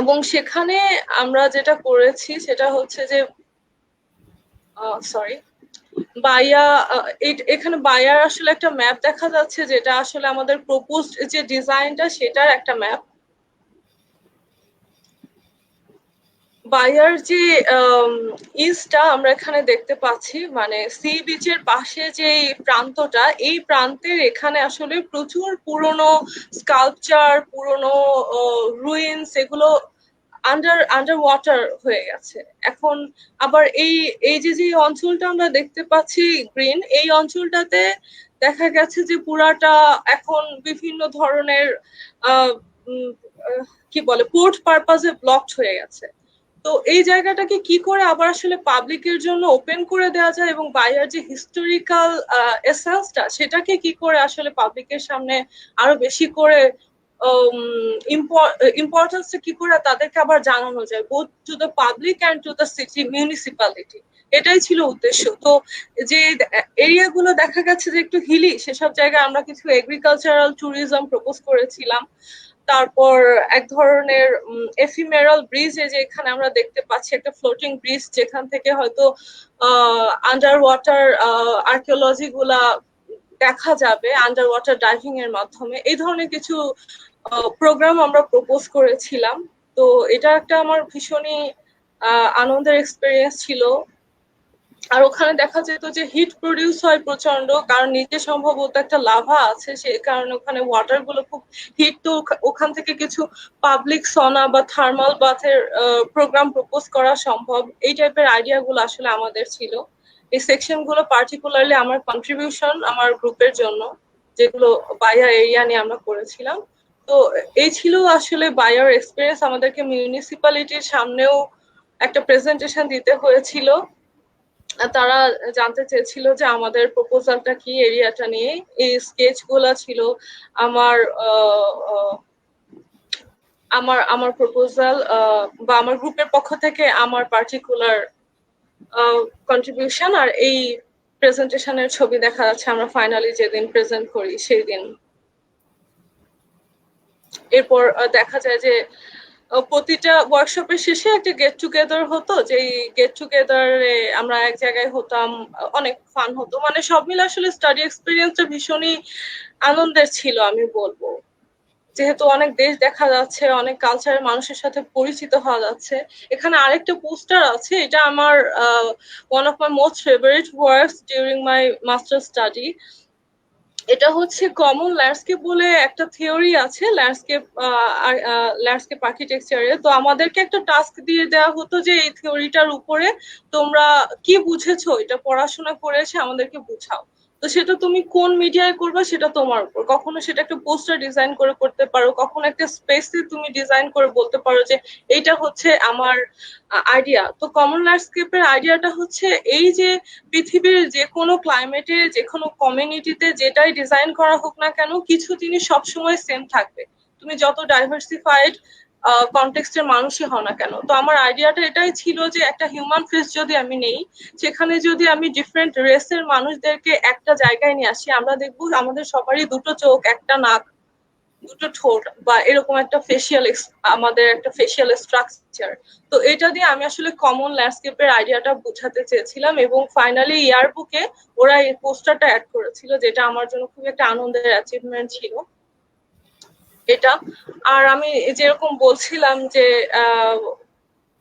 এবং সেখানে আমরা যেটা করেছি সেটা হচ্ছে যে সরি, বায়া এখানে বায়ার আসলে একটা ম্যাপ দেখা যাচ্ছে, যেটা আসলে আমাদের প্রপোজড যে ডিজাইনটা সেটার একটা ম্যাপ। বায়ার যে ইস্টটা আমরা এখানে দেখতে পাচ্ছি, মানে সি বিচের পাশে যে প্রান্তটা, এই প্রান্তের এখানে আসলে প্রচুর পুরনো স্কাল্পচার, পুরনো রুইন্স, এগুলো আন্ডার ওয়াটার হয়ে গেছে এখন। আবার এই এই যে অঞ্চলটা আমরা দেখতে পাচ্ছি গ্রিন, এই অঞ্চলটাতে দেখা গেছে যে পুরাটা এখন বিভিন্ন ধরনের কি বলে পোর্ট পারপাজে ব্লকড হয়ে গেছে। তো এই জায়গাটাকে কি করে আবার আসলে পাবলিকের জন্য ওপেন করে দেওয়া যায়, এবং বাইরের যে হিস্টোরিক্যাল এসেন্সটা সেটাকে কি করে আসলে পাবলিকের সামনে আরো বেশি করে ইম্পর্টেন্সটা কি করে তাদেরকে আবার জানানো যায়, both to the public and to the city municipality, এটাই ছিল উদ্দেশ্য। তো যে এরিয়াগুলো দেখা গেছে যে একটু হিলি, সেসব জায়গায় আমরা কিছু এগ্রিকালচারাল ট্যুরিজম প্রপোজ করেছিলাম। তারপর এক ধরনের এফিমেরাল ব্রিজ, যে এখানে আমরা দেখতে পাচ্ছি একটা ফ্লোটিং ব্রিজ, যেখান থেকে হয়তো আন্ডার ওয়াটার আর্কিওলজি গুলা দেখা যাবে আন্ডার ওয়াটার ডাইভিং এর মাধ্যমে। এই ধরনের কিছু প্রোগ্রাম আমরা প্রপোজ করেছিলাম। তো এটা একটা আমার ভীষণই আনন্দের এক্সপিরিয়েন্স ছিল। আর ওখানে দেখা যেত যে হিট প্রডিউস হয় প্রচন্ড, কারণ নিচে সম্ভবত একটা লাভা আছে, সে কারণে ওখানে ওয়াটার গুলো খুব হিট। তো ওখান থেকে কিছু পাবলিক সনা বা থার্মাল বাথের প্রোগ্রাম প্রপোজ করা সম্ভব, এই টাইপের আইডিয়া গুলো আসলে আমাদের ছিল। এই সেকশন গুলো পার্টিকুলারলি আমার কন্ট্রিবিউশন আমার গ্রুপের জন্য, যেগুলো বায়ার এরিয়া নিয়ে আমরা করেছিলাম। তো এই ছিল আসলে বায়ার এক্সপিরিয়েন্স। আমাদেরকে মিউনিসিপ্যালিটির সামনেও একটা প্রেজেন্টেশন দিতে হয়েছিল। তারা জানতে চেয়েছিল যে আমাদের প্রপোজালটা কি এরিয়াটা নিয়ে। এই স্কেচ গুলা ছিল আমার আমার প্রপোজাল, বা আমার গ্রুপের পক্ষ থেকে আমার পার্টিকুলার কন্ট্রিবিউশন। আর এই প্রেজেন্টেশনের ছবি দেখা যাচ্ছে আমরা ফাইনালি যেদিন প্রেজেন্ট করি সেই দিন। এরপর দেখা যায় যে প্রতিটা ওয়ার্কশপের শেষে একটা গেট টুগেদার হতো, যে গেট টুগেদারে আমরা এক জায়গায় হতাম, অনেক ফান হতো। মানে সব মিলে আসলে স্টাডি এক্সপিরিয়েন্সটা ভীষণই আনন্দের ছিল আমি বলবো, যেহেতু অনেক দেশ দেখা যাচ্ছে, অনেক কালচারের মানুষের সাথে পরিচিত হওয়া যাচ্ছে। এখানে আরেকটা পোস্টার আছে, এটা আমার one of my most favourite works during my master study. এটা হচ্ছে কমন ল্যান্ডস্কেপ বলে একটা থিওরি আছে ল্যান্ডস্কেপ আর্কিটেকচারে। তো আমাদেরকে একটা টাস্ক দিয়ে দেওয়া হতো যে এই থিওরিটার উপরে তোমরা কি বুঝেছো, এটা পড়াশোনা করেছে আমাদেরকে বুঝাও। তো সেটা তুমি কোন মিডিয়ায় করবে সেটা তোমার উপর। কখনো সেটা একটা পোস্টার ডিজাইন করে করতে পারো, কখনো একটা স্পেসে তুমি ডিজাইন করে বলতে পারো যে এইটা হচ্ছে আমার আইডিয়া। তো কমন ল্যান্ডস্কেপের আইডিয়াটা হচ্ছে এই যে পৃথিবীর যে কোনো ক্লাইমেটে যে কোনো কমিউনিটিতে যেটাই ডিজাইন করা হোক না কেন, কিছু জিনিস সবসময় সেম থাকবে, তুমি যত ডাইভার্সিফাইড কনটেক্সটের মানুষই হও না কেন। তো আমার আইডিয়াটা এটাই ছিল যে একটা হিউম্যান ফেস যদি আমি নেই, সেখানে যদি আমি ডিফারেন্ট রেসের মানুষদেরকে একটা জায়গায় নিয়ে আসি, আমরা দেখবো আমাদের সবারই দুটো চোখ, একটা নাক, দুটো ঠোঁট বা এরকম একটা আমাদের একটা ফেসিয়াল স্ট্রাকচার। তো এটা দিয়ে আমি আসলে কমন ল্যান্ডস্কেপের আইডিয়াটা বোঝাতে চেয়েছিলাম, এবং ফাইনালি ইয়ার বুকে ওরা এই পোস্টারটা অ্যাড করেছিল, যেটা আমার জন্য খুব একটা আনন্দের অ্যাচিভমেন্ট ছিল এটা। আর আমি যেরকম বলছিলাম যে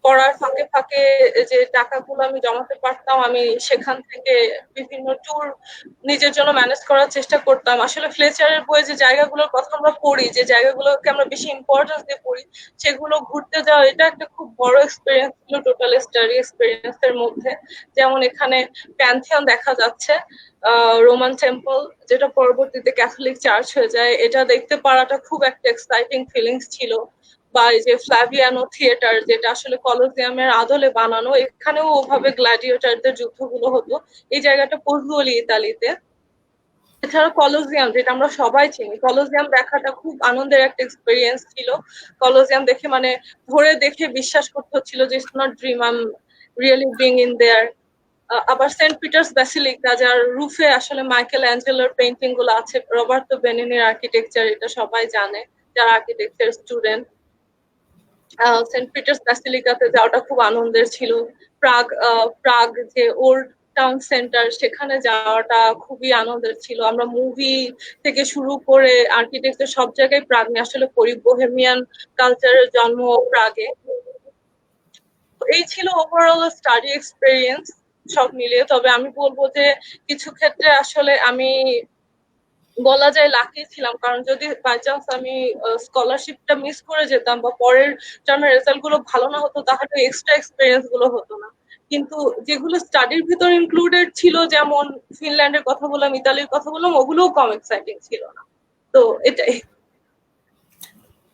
পড়ার ফাঁকে ফাঁকে যে টাকাগুলো আমি জমাতে পারতাম, আমি সেখান থেকে বিভিন্ন ট্যুর নিজের জন্য ম্যানেজ করার চেষ্টা করতাম। আসলে ফ্লেচারের বইয়ে যে জায়গাগুলোর কথা আমরা পড়ি, যে জায়গাগুলোকে আমরা বেশি ইম্পর্টেন্স দিয়ে পড়ি, সেগুলো ঘুরতে যাওয়া এটা একটা খুব বড় এক্সপিরিয়েন্স ছিল টোটাল স্টাডি এক্সপিরিয়েন্স এর মধ্যে। যেমন এখানে প্যান্থিয়ন দেখা যাচ্ছে, রোমান টেম্পল, যেটা পরবর্তীতে ক্যাথলিক চার্চ হয়ে যায়, এটা দেখতে পারাটা খুব একটা এক্সাইটিং ফিলিংস ছিল। বা এই যে ফ্লাভিয়ানো থিয়েটার, যেটা আসলে কলোজিয়ামের আদলে বানানো, এখানেও ওভাবে গ্ল্যাডিয়েটরদের যুদ্ধগুলো হতো। এই জায়গাটা পজুয়ালি, ইতালিতে। এছাড়া কলোজিয়াম, যেটা আমরা সবাই চিনি, কলোজিয়াম দেখাটা খুব আনন্দের একটা এক্সপিরিয়েন্স ছিল। কলোজিয়াম দেখে মানে ধরে দেখে বিশ্বাস করতে হচ্ছিল যে it's not dream, I am really being in their. আবার সেন্ট পিটার্স ব্যাসিলিকা, যার রুফে আসলে মাইকেল অ্যাঞ্জেলোর পেইন্টিং গুলো আছে, রবার্তো বেনিনির আর্কিটেকচার, এটা সবাই জানে যারা আর্কিটেকচার স্টুডেন্ট। সেন্ট পিটার্স ব্যাসিলিকাতে যাওয়াটা খুব আনন্দের ছিল। প্রাগ যে ওল্ড টাউন সেন্টার, সেখানে যাওয়াটা খুবই আনন্দের ছিল। আমরা মুভি থেকে শুরু করে আর্কিটেকচার সব জায়গায় প্রাগ নিয়ে আসলে পড়ি, বোহেমিয়ান কালচারের জন্ম প্রাগে। এই ছিল ওভারঅল স্টাডি এক্সপিরিয়েন্স সব মিলিয়ে। তবে আমি বলবো যে কিছু ক্ষেত্রে আসলে আমি বলা যায় লাকি ছিলাম, কারণ যদি বাই চান্স আমি স্কলারশিপটা মিস করে যেতাম বা পরের টার্মের রেজাল্ট গুলো ভালো না হতো, তাহলে এক্সট্রা এক্সপিরিয়েন্স গুলো হতো না। কিন্তু যেগুলো স্টাডির ভিতর ইনক্লুডেড ছিল, যেমন ফিনল্যান্ডের কথা বললাম, ইতালির কথা বললাম, ওগুলোও কম এক্সাইটিং ছিল না। তো এটাই।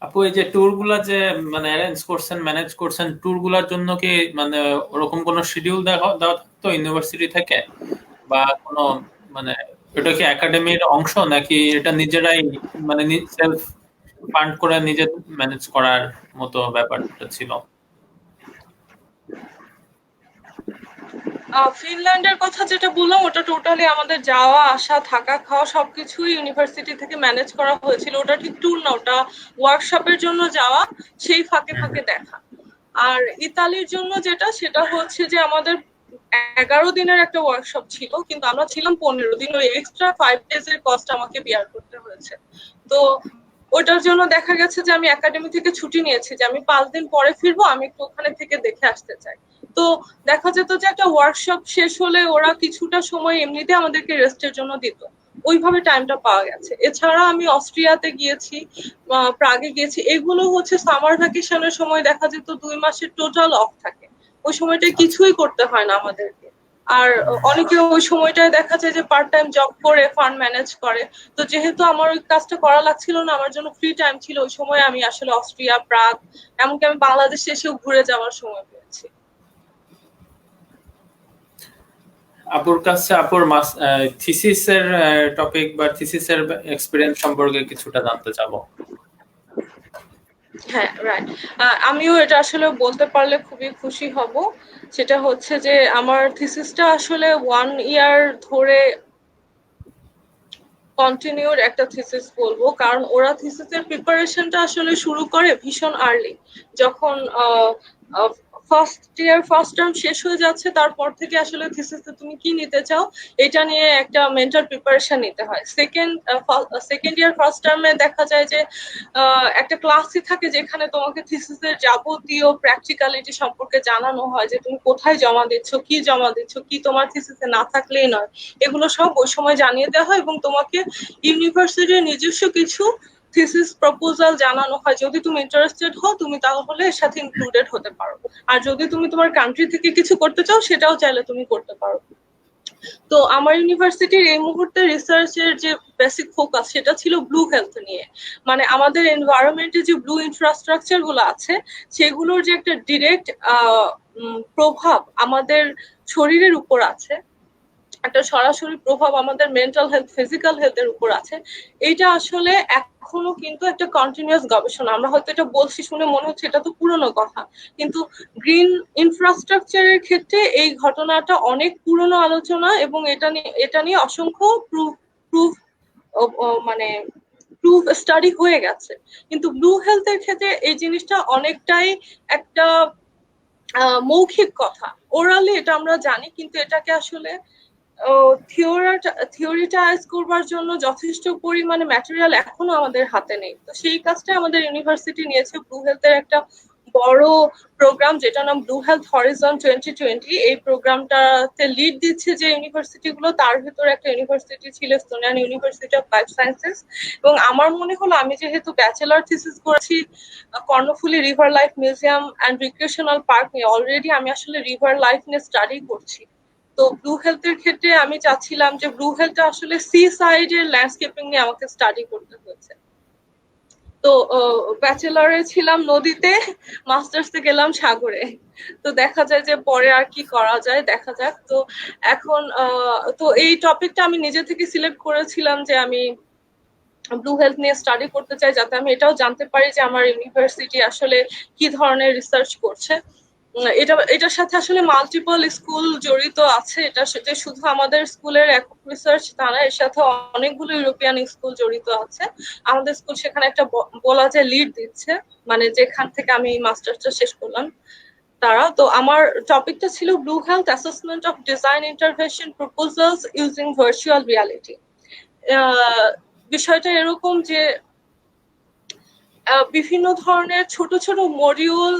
আপু, এই যে ট্যুর গুলা যে মানে অ্যারেঞ্জ করছেন, ম্যানেজ করছেন, ট্যুর গুলার জন্য কি মানে ওরকম কোনো শিডিউল দেওয়া দেওয়া থাকতো ইউনিভার্সিটি থেকে, বা কোনো মানে এটা কি একাডেমির অংশ, নাকি এটা নিজেরাই মানে সেলফ ফান্ড করে নিজে ম্যানেজ করার মতো ব্যাপারটা ছিল? ফিনল্যান্ডের কথা যেটা বললাম, ওটা টোটালি আমাদের যাওয়া আসা থাকা খাওয়া সবকিছুই ইউনিভার্সিটি থেকে ম্যানেজ করা হয়েছিল। ওটা ঠিক ট্যুর না, ওটা ওয়ার্কশপের জন্য যাওয়া, সেই ফাঁকে ফাঁকে দেখা। আর ইতালির জন্য যেটা, সেটা হচ্ছে যে আমাদের 11 দিনের একটা ওয়ার্কশপ ছিল, কিন্তু আমরা ছিলাম 15 দিন। ওই এক্সট্রা 5 days এর কস্ট আমাকে বিয়ার করতে হয়েছে। তো ওটার জন্য দেখা গেছে যে আমি একাডেমি থেকে ছুটি নিয়েছি, যে আমি 5 দিন পরে ফিরবো, আমি একটু ওখানে থেকে দেখে আসতে চাই। তো দেখা যেত যে একটা ওয়ার্কশপ শেষ হলে ওরা কিছুটা সময় এমনিতে আমাদেরকে রেস্টের জন্য দিত, ওইভাবে টাইমটা পাওয়া গেছে। এছাড়া আমি অস্ট্রিয়াতে গিয়েছি, প্রাগে গিয়েছি, এগুলো হচ্ছে সামার ভ্যাকেশনের সময় দেখা যেত 2 মাসের টোটাল অফ থাকে, ওই সময়টায় কিছুই করতে হয় না আমাদেরকে। আর অনেকে ওই সময়টায় দেখা যায় যে পার্ট টাইম জব করে ফান্ড ম্যানেজ করে। তো যেহেতু আমার ওই কাজটা করা লাগছিল না, আমার জন্য ফ্রি টাইম ছিল, ওই সময় আমি আসলে অস্ট্রিয়া, প্রাগ, এমনকি আমি বাংলাদেশে এসেও ঘুরে যাওয়ার সময় পেয়েছি। আপুর কাছে আপুর থিসিসের টপিক বা থিসিসের এক্সপেরিয়েন্স সম্পর্কে কিছুটা জানতে চাবো। হ্যাঁ, রাইট। আমিও এটা আসলে বলতে পারলে খুবই খুশি হব। সেটা হচ্ছে যে আমার থিসিসটা আসলে 1 ইয়ার ধরে কন্টিনিউড একটা থিসিস বলবো, কারণ ওরা থিসিসের প্রিপারেশনটা আসলে শুরু করে ভীষণ আর্লি, যখন ফার্স্ট টার্ম শেষ হয়ে যাচ্ছে, তারপর থেকে আসলে থিসিসে তুমি কি নিতে চাও এটা নিয়ে একটা মেন্টাল প্রিপারেশন নিতে হয়। সেকেন্ড ইয়ার ফার্স্ট টার্মে দেখা যায় যে একটা ক্লাসই থাকে যেখানে তোমাকে থিসিসের যাবতীয় প্র্যাকটিক্যালিটি সম্পর্কে জানানো হয়, যে তুমি কোথায় জমা দিচ্ছ, কি তোমার থিসিসে না থাকলেই নয়, এগুলো সব ওই সময় জানিয়ে দেওয়া হয় এবং তোমাকে ইউনিভার্সিটির নিজস্ব কিছু থিসিস প্রপোজাল জানানো হয়। যদি তুমি ইন্টারেস্টেড হও তুমি তাহলে এর সাথে ইনক্লুডেড হতে পারো, আর যদি তুমি তোমার কান্ট্রি থেকে কিছু করতে চাও সেটাও চাইলে তুমি করতে পারো। তো আমার ইউনিভার্সিটির এই মুহূর্তে রিসার্চের যে বেসিক ফোকাস সেটা ছিল ব্লু হেলথ নিয়ে। মানে আমাদের এনভায়রনমেন্টে যে ব্লু ইনফ্রাস্ট্রাকচার গুলো আছে সেগুলোর যে একটা ডিরেক্ট প্রভাব আমাদের শরীরের উপর আছে, একটা সরাসরি প্রভাব আমাদের মেন্টাল হেলথ ফিজিক্যাল হেলথের উপর আছে। এইটা আসলে এখনো কিন্তু একটা কন্টিনিউয়াস গবেষণা। আমরা হয়তো এটা বলছি শুনে মনে হচ্ছে এটা তো পুরনো কথা, কিন্তু গ্রিন ইনফ্রাস্ট্রাকচারের ক্ষেত্রে এই ঘটনাটা অনেক পুরনো আলোচনা এবং এটা নিয়ে অসংখ্য প্রুফ মানে প্রুফ স্টাডি হয়ে গেছে। কিন্তু ব্লু হেলথের ক্ষেত্রে এই জিনিসটা অনেকটাই একটা মৌখিক কথা, ওরালি এটা আমরা জানি, কিন্তু এটাকে আসলে থিওরিটাইজ করবার জন্য যথেষ্ট পরিমাণে ম্যাটেরিয়াল এখনো আমাদের হাতে নেই। তো সেই কাজটা আমাদের ইউনিভার্সিটি নিয়েছে ব্লু হেলথের একটা বড় প্রোগ্রাম যেটা নাম ব্লু হেলথ হরিজন 2020। এই প্রোগ্রামটাতে লিড দিচ্ছে যে ইউনিভার্সিটি গুলো, তার ভিতরে একটা ইউনিভার্সিটি ছিল Estonian University of Life sciences. এবং আমার মনে হলো আমি যেহেতু ব্যাচেলার থিসিস করেছি Karnaphuli river life museum and recreational park নিয়ে, অলরেডি আমি আসলে রিভার লাইফ নিয়ে স্টাডি করছি। তো ব্লু হেলথের ক্ষেত্রে আমি চাচ্ছিলাম যে ব্লু হেলথটা আসলে সি সাইডের ল্যান্ডস্কেপিং নিয়ে আমাকে স্টাডি করতে হয়েছে। তো ব্যাচেলারে ছিলাম নদীতে, মাস্টার্সে গেলাম সাগরে। তো দেখা যায় যে পরে আর কি করা যায় দেখা যাক। তো এখন তো এই টপিকটা আমি নিজে থেকে সিলেক্ট করেছিলাম যে আমি ব্লু হেলথ নিয়ে স্টাডি করতে চাই, যাতে আমি এটাও জানতে পারি যে আমার ইউনিভার্সিটি আসলে কি ধরনের রিসার্চ করছে। এটার সাথে আসলে মাল্টিপল স্কুল জড়িত আছে, এটা যে শুধু আমাদের স্কুলের একক রিসার্চ তা না, এর সাথে অনেকগুলো ইউরোপিয়ান স্কুল জড়িত আছে। আমাদের স্কুল সেখানে একটা বলা যায় লিড দিচ্ছে, মানে যেখান থেকে আমি মাস্টার্সটা শেষ করলাম তারা। তো আমার টপিকটা ছিল blue health assessment of design intervention proposals using virtual reality. বিষয়টা এরকম যে বিভিন্ন ধরনের ছোট ছোট মডিউল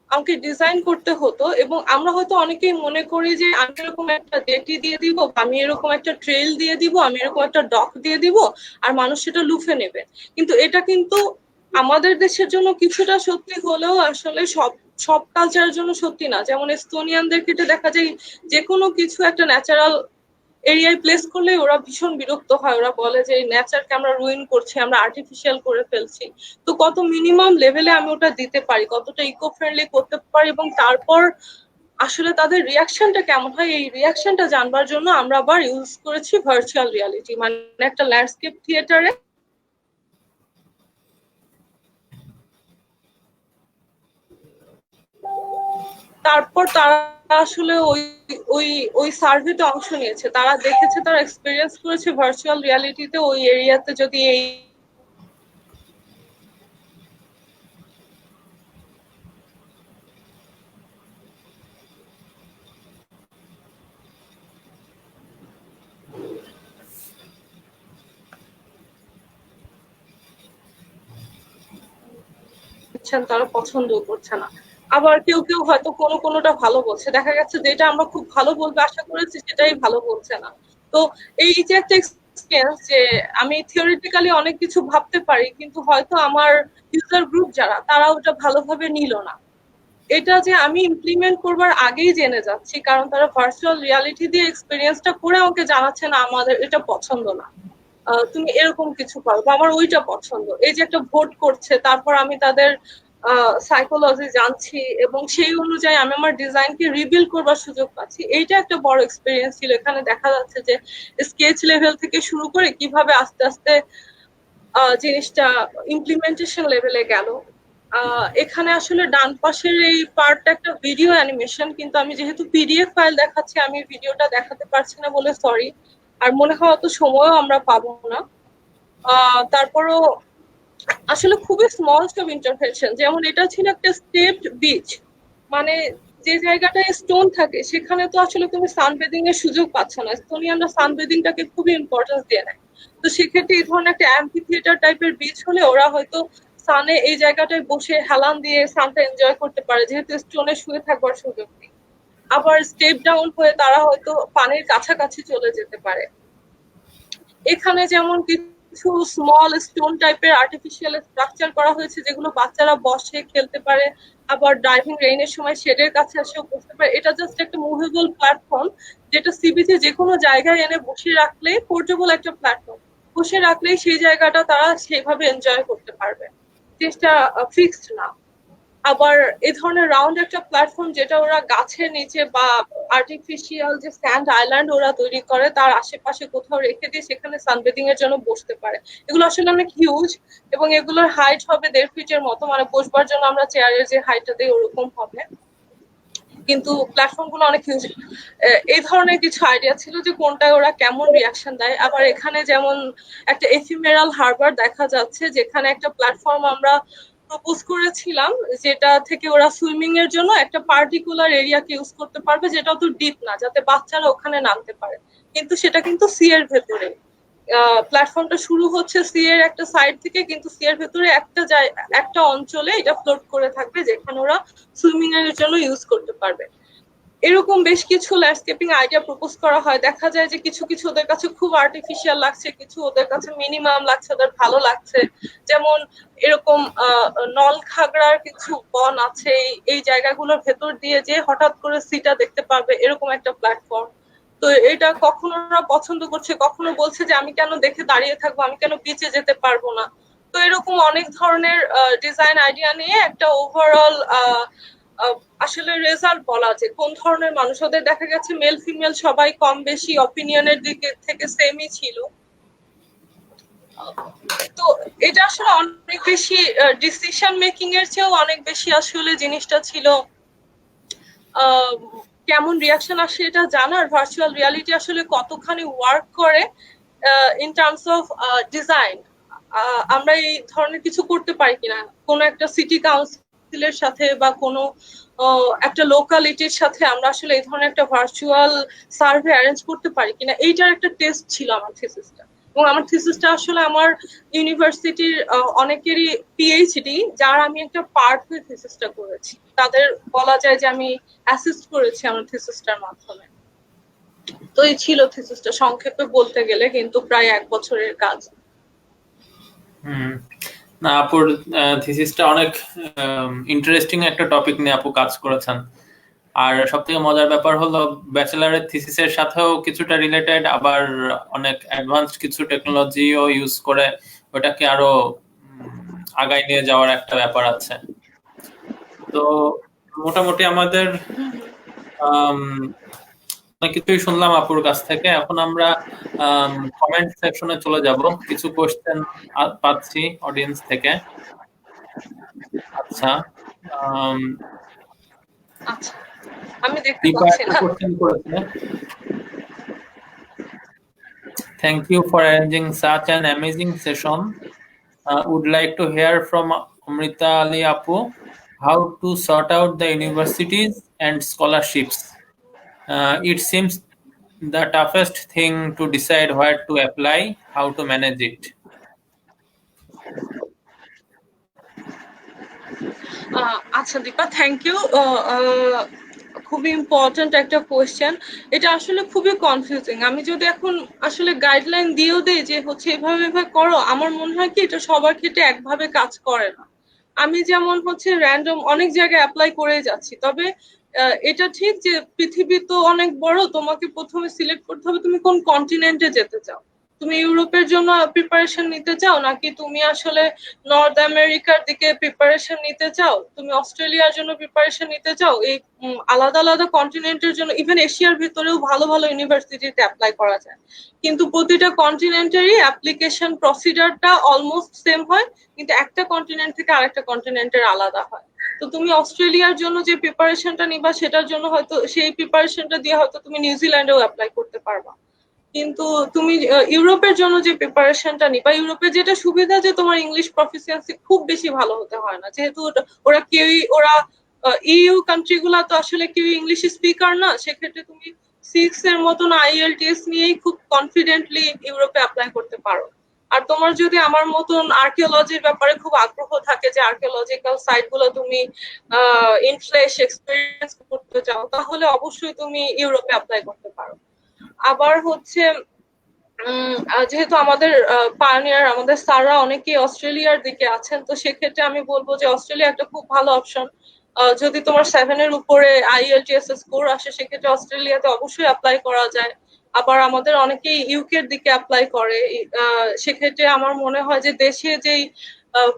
আমাকে ডিজাইন করতে হতো, এবং আমরা হয়তো অনেকেই মনে করি যে আমি এরকম একটা জেটি দিয়ে দিব, আমি এরকম একটা ট্রেল দিয়ে দিব, আমি এরকম একটা ডক দিয়ে দিব আর মানুষ সেটা লুফে নেবে। কিন্তু এটা কিন্তু আমাদের দেশের জন্য কিছুটা সত্যি হলেও আসলে সব সব কালচারের জন্য সত্যি না। যেমন এস্তোনিয়ানদের ক্ষেত্রে দেখা যায় যে কোনো কিছু একটা ন্যাচারাল এরিয়ায় প্লেস করলে ওরা ভীষণ বিরক্ত হয়, ওরা বলে যে এই নেচারকে আমরা রুইন করছি, আমরা আর্টিফিশিয়াল করে ফেলছি। তো কত মিনিমাম লেভেলে আমি ওটা দিতে পারি, কতটা ইকো ফ্রেন্ডলি করতে পারি, এবং তারপর আসলে তাদের রিয়াকশনটা কেমন হয় এই রিয়াকশনটা জানবার জন্য আমরা আবার ইউজ করেছি ভার্চুয়াল রিয়ালিটি, মানে একটা ল্যান্ডস্কেপ থিয়েটারে তারপর তারা আসলে ওই ওই ওই সার্ভেতে অংশ নিয়েছে, তারা দেখেছে, তারা এক্সপিরিয়েন্স করেছে ভার্চুয়াল রিয়ালিটিতে ওই এরিয়াতে যদি এই তারা পছন্দ করছে না। আবার কেউ কেউ হয়তো কোনোটা ভালো বলছে, দেখা গেছে যেটা আমরা খুব ভালো বলবে আশা করেছি সেটাই ভালো বলছে না। তো এই যে একটা এক্সপিরিয়েন্স যে আমি থিওরিটিক্যালি অনেক কিছু ভাবতে পারি, কিন্তু হয়তো আমার ইউজার গ্রুপ যারা তারা ওটা ভালোভাবে নিল না, এটা যে আমি ইমপ্লিমেন্ট করবার আগেই জেনে যাচ্ছি, কারণ তারা ভার্চুয়াল রিয়ালিটি দিয়ে এক্সপিরিয়েন্সটা করে আমাকে জানাচ্ছে না আমাদের এটা পছন্দ না, তুমি এরকম কিছু করো, বা আমার ওইটা পছন্দ। এই যে একটা ভোট করছে, তারপর আমি তাদের সাইকোলজি জানছি এবং সেই অনুযায়ী আমি আমার ডিজাইনকে রিবিল্ড করবার সুযোগ পাচ্ছি। এইটা একটা বড় এক্সপিরিয়েন্স ছিল। এখানে দেখা যাচ্ছে যে স্কেচ লেভেল থেকে শুরু করে কিভাবে আস্তে আস্তে জিনিসটা ইমপ্লিমেন্টেশন লেভেলে গেল। এখানে আসলে ডান পাশের এই পার্টটা একটা ভিডিও অ্যানিমেশন, কিন্তু আমি যেহেতু পিডিএফ ফাইল দেখাচ্ছি আমি ভিডিওটা দেখাতে পারছি না বলে সরি, আর মনে হয় অত সময়ও আমরা পাবো না। তারপরও আসলে খুবই স্মল সব ইন্টারভেনশন, যেমন এটা ছিল একটা স্টেপড বিচ, মানে যে জায়গাটায় স্টোন থাকে সেখানে তো আসলে তুমি সানবেদিং এর সুযোগ পাচ্ছ না। এস্তোনিয়ানরা সানবেদিংটাকে খুবই ইম্পর্টেন্স দিয়ে নেয়। তো সেক্ষেত্রে এই ধরনের একটা অ্যাম্পি থিয়েটার টাইপের বিচ হলে ওরা হয়তো সানে এই জায়গাটায় বসে হেলান দিয়ে সানটা এনজয় করতে পারে, যেহেতু স্টোনে শুয়ে থাকবার সুযোগ নেই। আবার স্টেপ ডাউন হয়ে তারা হয়তো পানির কাছাকাছি চলে যেতে পারে। এখানে যেমন কিছু স্মল স্টোন টাইপের আর্টিফিশিয়াল স্ট্রাকচার করা হয়েছে যেগুলো বাচ্চারা বসে খেলতে পারে, আবার ড্রাইভিং রেইনের সময় শেডের কাছে এসেও বসতে পারে। এটা জাস্ট একটা মুভেবল প্ল্যাটফর্ম, যেটা সি বিচে যে কোনো জায়গায় এনে বসে রাখলে, পোর্টেবল একটা প্ল্যাটফর্ম বসে রাখলেই সেই জায়গাটা তারা সেইভাবে এনজয় করতে পারবে, জিনিসটা ফিক্সড না। আবার এই ধরনের রাউন্ড একটা প্ল্যাটফর্ম যেটা ওরা গাছের নিচে বা আর্টিফিশিয়াল যে স্যান্ড আইল্যান্ড ওরা তৈরি করে তার আশেপাশে কোথাও রেখে দিয়ে সেখানে সানবেদিং এর জন্য বসতে পারে। এগুলো আসলে অনেক হিউজ এবং এগুলোর হাইট হবে 1.5 ফিটের মতো, মানে বসবার জন্য আমরা চেয়ারের যে হাইটটা দিই ওরকম হবে, কিন্তু প্ল্যাটফর্ম গুলো অনেক হিউজ। এই ধরনের কিছু আইডিয়া ছিল যে কোনটায় ওরা কেমন রিয়াকশন দেয়। আবার এখানে যেমন একটা এফিমেরাল হারবার দেখা যাচ্ছে, যেখানে একটা প্ল্যাটফর্ম আমরা প্রপোজ করেছিলাম যেটা থেকে ওরা সুইমিং এর জন্য একটা পার্টিকুলার এরিয়াকে ইউজ করতে পারবে, যেটা অত ডিপ না, যাতে বাচ্চারা ওখানে নামতে পারে। কিন্তু সেটা কিন্তু সি এর ভেতরে, প্ল্যাটফর্মটা শুরু হচ্ছে সি এর একটা সাইড থেকে, কিন্তু সি এর ভেতরে একটা অঞ্চলে এটা ফ্লোট করে থাকবে যেখানে ওরা সুইমিং এর জন্য ইউজ করতে পারবে। এরকম বেশ কিছু ল্যান্ডস্কেপিং আইডিয়া প্রপোজ করা হয়। দেখা যায় যে কিছু কিছু ওদের কাছে খুব আর্টিফিশিয়াল লাগছে, কিছু ওদের কাছে মিনিমাম লাগছে, ওদের ভালো লাগছে। যেমন এরকম নল খাগড়ার কিছু বন আছে, এই জায়গাগুলোর ভেতর দিয়ে যে হঠাৎ করে সিটা দেখতে পাবে এরকম একটা প্ল্যাটফর্ম। তো এটা কখনো ওরা পছন্দ করছে, কখনো বলছে যে আমি কেন দেখে দাঁড়িয়ে থাকবো, আমি কেন বিচে যেতে পারবো না। তো এরকম অনেক ধরনের ডিজাইন আইডিয়া নিয়ে একটা ওভারঅল আসলে রেজাল্ট বলা যে কোন ধরনের মানুষ, ওদের দেখা গেছে মেল ফিমেল সবাই কম বেশি অপিনিয়নের দিকে থেকে সেমই ছিল। তো এটা আসলে অনেক বেশি ডিসিশন মেকিং এর চেয়েও অনেক বেশি আসলে জিনিসটা ছিল কেমন রিয়াকশন আসে এটা জানার, ভার্চুয়াল রিয়ালিটি আসলে কতখানি ওয়ার্ক করে ইন টার্মস অফ ডিজাইন। আমরা এই ধরনের কিছু করতে পারি কিনা, কোনো একটা সিটি কাউন্সিলের সাথে বা কোনো একটা লোকালিটির সাথে আমরা আসলে এই ধরনের একটা ভার্চুয়াল সার্ভে অ্যারেঞ্জ করতে পারি কিনা, এইটার একটা টেস্ট ছিল আমার থিসিসটা। এবং আমার থিসিসটা আসলে আমার ইউনিভার্সিটির অনেকেরই পিএইচডি, যার আমি একটা পার্ট হয়ে থিসিসটা করেছি, তাদের বলা যায় যে আমি অ্যাসিস্ট করেছি আমার থিসিসটার মাধ্যমে। তো এই ছিল থিসিসটা সংক্ষেপে বলতে গেলে, কিন্তু প্রায় 1 বছরের কাজ। না আপুর থিসিসটা অনেক ইন্টারেস্টিং একটা টপিক নিয়ে আপু কাজ করেছেন। আর সবথেকে মজার ব্যাপার হলো ব্যাচেলারের থিসিসের সাথেও কিছুটা রিলেটেড, আবার অনেক অ্যাডভান্সড কিছু টেকনোলজিও ইউজ করে ওটাকে আরো আগায় নিয়ে যাওয়ার একটা ব্যাপার আছে। তো মোটামুটি আমাদের অনেক কিছুই শুনলাম আপুর কাছ থেকে। এখন আমরা কমেন্ট সেকশনে চলে যাব, কিছু কোশ্চেন পাচ্ছি অডিয়েন্স থেকে। আচ্ছা, আমি দেখতে পাচ্ছি না। Thank you for arranging such an amazing session. Would like to hear from Amrita Ali Apu how to sort out the universities and scholarships. It seems the toughest thing to decide where to apply, how to manage it. আচ্ছা Dipa, thank you. খুবই important একটা question. এটা আসলে খুবই confusing. আমি যদি এখন আসলে গাইডলাইন দিয়েও দেই যে হচ্ছে এভাবে এভাবে করো, আমার মনে হয় কি এটা সবার ক্ষেত্রে একভাবে কাজ করে না। আমি যেমন হচ্ছে র্যান্ডম অনেক জায়গায় অ্যাপ্লাই করে যাচ্ছি, তবে এটা ঠিক যে পৃথিবী তো অনেক বড়, তোমাকে প্রথমে সিলেক্ট করতে হবে তুমি কোন কন্টিনেন্টে যেতে চাও। তুমি ইউরোপের জন্য প্রিপারেশন নিতে চাও, নাকি তুমি আসলে নর্থ আমেরিকার দিকে প্রিপারেশন নিতে চাও, তুমি অস্ট্রেলিয়ার জন্য প্রিপারেশন নিতে চাও। এই আলাদা আলাদা কন্টিনেন্টের জন্য ইভেন এশিয়ার ভিতরেও ভালো ভালো ইউনিভার্সিটিতে অ্যাপ্লাই করা যায়, কিন্তু প্রতিটা কন্টিনেন্টেরই অ্যাপ্লিকেশন প্রসিডিউরটা অলমোস্ট সেম হয়, কিন্তু একটা কন্টিনেন্ট থেকে আরেকটা কন্টিনেন্টের আলাদা হয়। তো তুমি অস্ট্রেলিয়ার জন্য যে প্রিপারেশনটা নিবা সেটার জন্য হয়তো সেই প্রিপারেশনটা দিয়ে হয়তো তুমি নিউজিল্যান্ডেও অ্যাপ্লাই করতে পারবা, কিন্তু তুমি ইউরোপের জন্য যে প্রিপারেশনটা নিবা, ইউরোপের যেটা সুবিধা যে তোমার ইংলিশ প্রফিসিয়েন্সি খুব বেশি ভালো হতে হয় না, যেহেতু ওরা কেউই ইউ কান্ট্রি গুলা তো আসলে কেউ ইংলিশ স্পিকার না, সেক্ষেত্রে তুমি 6 এর মতন IELTS নিয়েই খুব কনফিডেন্টলি ইউরোপে অ্যাপ্লাই করতে পারো। আর তোমার যদি আমার মতন আর্কিওলজির ব্যাপারে খুব আগ্রহ থাকে, যে আর্কিওলজিক্যাল সাইট গুলো তুমি ইনফ্লেশ এক্সপেরিয়েন্স করতে চাও, তাহলে অবশ্যই তুমি ইউরোপে অ্যাপ্লাই করতে পারো। আবার হচ্ছে যেহেতু আমাদের পায়োনিয়ার আমাদের স্যাররা অনেকেই অস্ট্রেলিয়ার দিকে আছেন, তো সেক্ষেত্রে আমি বলবো যে অস্ট্রেলিয়া একটা খুব ভালো অপশন। যদি তোমার 7 এর উপরে IELTS স্কোর আসে, সেক্ষেত্রে অস্ট্রেলিয়াতে অবশ্যই অ্যাপ্লাই করা যায়। আবার আমাদের অনেকেই ইউকে এর দিকে অ্যাপ্লাই করে। সেক্ষেত্রে আমার মনে হয় যে দেশে যেই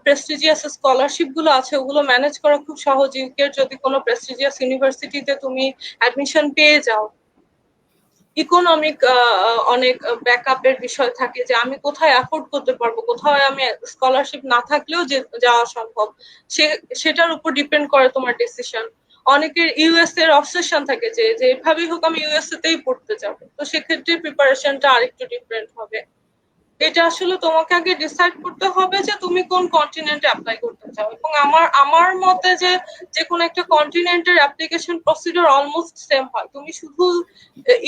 প্রেস্টিজিয়াস স্কলারশিপ গুলো আছে ওগুলো ম্যানেজ করা খুব সহজ। ইউকের যদি কোনো প্রেস্টিজিয়াস ইউনিভার্সিটিতে তুমি অ্যাডমিশন পেয়ে যাও, ইকোনমিক অনেক ব্যাকআপের বিষয় থাকে, যে আমি কোথায় অ্যাফোর্ড করতে পারবো, কোথায় আমি স্কলারশিপ না থাকলেও যাওয়া সম্ভব, সেটার উপর ডিপেন্ড করে তোমার ডিসিশন। অনেকের ইউএস এর অবসেশন থাকে যে যেভাবেই হোক আমি ইউএসএ তেই পড়তে যাবো, তো সেক্ষেত্রে প্রিপারেশনটা আরেকটু ডিফারেন্ট হবে। এটা আসলে তোমাকে আগে ডিসাইড করতে হবে যে তুমি কোন কন্টিনেন্টে অ্যাপ্লাই করতে চাও। এবং আমার মতে যে যে কোনো একটা কন্টিনেন্টের অ্যাপ্লিকেশন প্রসিডিউর অলমোস্ট সেম হয়। তুমি শুধু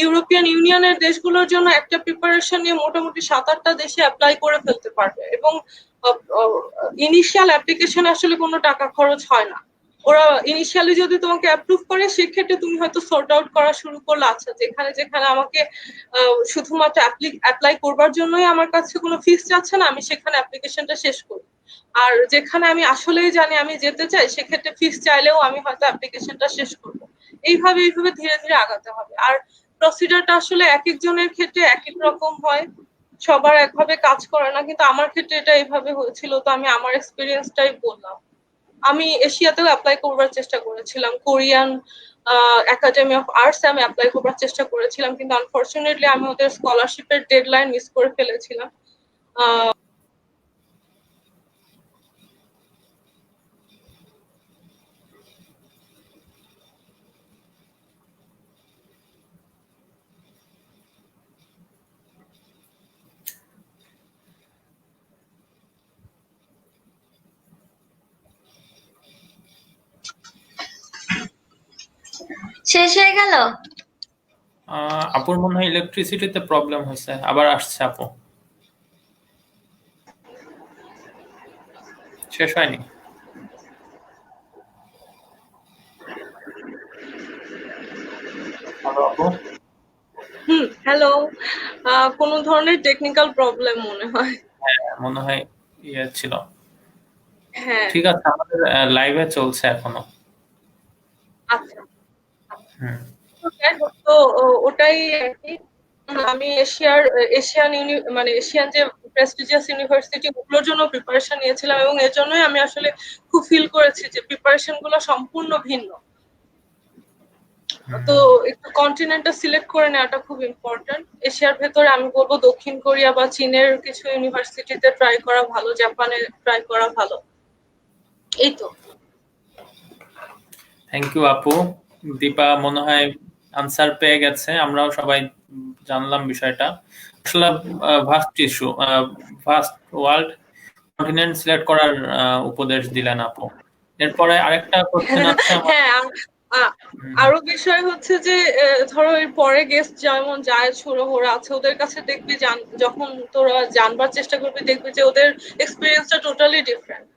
ইউরোপিয়ান ইউনিয়নের দেশগুলোর জন্য একটা প্রিপারেশন নিয়ে মোটামুটি 7-8টা দেশে অ্যাপ্লাই করে ফেলতে পারবে। এবং ইনিশিয়াল অ্যাপ্লিকেশন আসলে কোনো টাকা খরচ হয় না। ওরা ইনিশিয়ালি যদি তোমাকে অ্যাপ্রুভ করে, সেক্ষেত্রে তুমি হয়তো সর্ট আউট করা শুরু করলে, আচ্ছা যেখানে যেখানে আমাকে শুধুমাত্র অ্যাপ্লাই করবার জন্যই আমার কাছে কোনো ফিস চাচ্ছে না, আমি সেখানে অ্যাপ্লিকেশনটা শেষ করি। আর যেখানে আমি আসলেই জানি আমি যেতে চাই, সেক্ষেত্রে ফিস চাইলেও আমি হয়তো অ্যাপ্লিকেশনটা শেষ করব। এইভাবে ধীরে ধীরে আগাতে হবে। আর প্রসিডিউরটা আসলে এক একজনের ক্ষেত্রে এক এক রকম হয়, সবার একভাবে কাজ করে না, কিন্তু আমার ক্ষেত্রে এটা এইভাবে হয়েছিল, তো আমি আমার এক্সপিরিয়েন্সটাই বললাম। আমি এশিয়াতেও অ্যাপ্লাই করবার চেষ্টা করেছিলাম, কোরিয়ান একাডেমি অফ আর্টস আমি অ্যাপ্লাই করবার চেষ্টা করেছিলাম, কিন্তু আনফরচুনেটলি আমি ওদের স্কলারশিপের ডেডলাইন মিস করে ফেলেছিলাম। শেষ হয়ে গেল। আপুর মনে হয় ইলেকট্রিসিটিতে প্রবলেম হয়েছে, আবার আসছে আপু। শেষ হয়নি? হ্যালো আপু। হ্যালো। কোনো ধরনের টেকনিক্যাল প্রবলেম মনে হয়। হ্যাঁ, মনে হয় ইয়ে ছিল। হ্যাঁ। ঠিক আছে, আমাদের লাইভে চলছে এখনো। আচ্ছা। হুম। তো ওটাই আর কি। আমি এশিয়ান মানে এশিয়ান যে প্রেস্টিজিয়াস ইউনিভার্সিটি ওগুলোর জন্য প্রিপারেশন নিয়েছিলাম, এবং এর জন্যই আমি আসলে খুব ফিল করেছি যে প্রিপারেশন গুলো সম্পূর্ণ ভিন্ন। তো একটু কন্টিনেন্টটা সিলেক্ট করে নেওয়াটা খুব ইম্পর্টেন্ট। এশিয়ার ভেতরে আমি বলবো দক্ষিণ কোরিয়া বা চীনের কিছু ইউনিভার্সিটিতে ট্রাই করা ভালো, জাপানে ট্রাই করা ভালো। এই তো। থ্যাংক ইউ আপু। দীপা মনে হয় আনসার পেয়ে গেছে, আমরাও সবাই জানলাম বিষয়টা। আসলে vast issue, vast world, continent select করার উপদেশ দিলেন আপু। এরপরে আরেকটা কোশ্চেন আছে আমার। হ্যাঁ, আরো বিষয় হচ্ছে যে ধরো এর পরে গেস্ট যেমন যায় ছোড়ো ওরা আছে, ওদের কাছে দেখবি যখন তোরা জানবার চেষ্টা করবি, দেখবি যে ওদের এক্সপিরিয়েন্সটা টোটালি ডিফারেন্ট।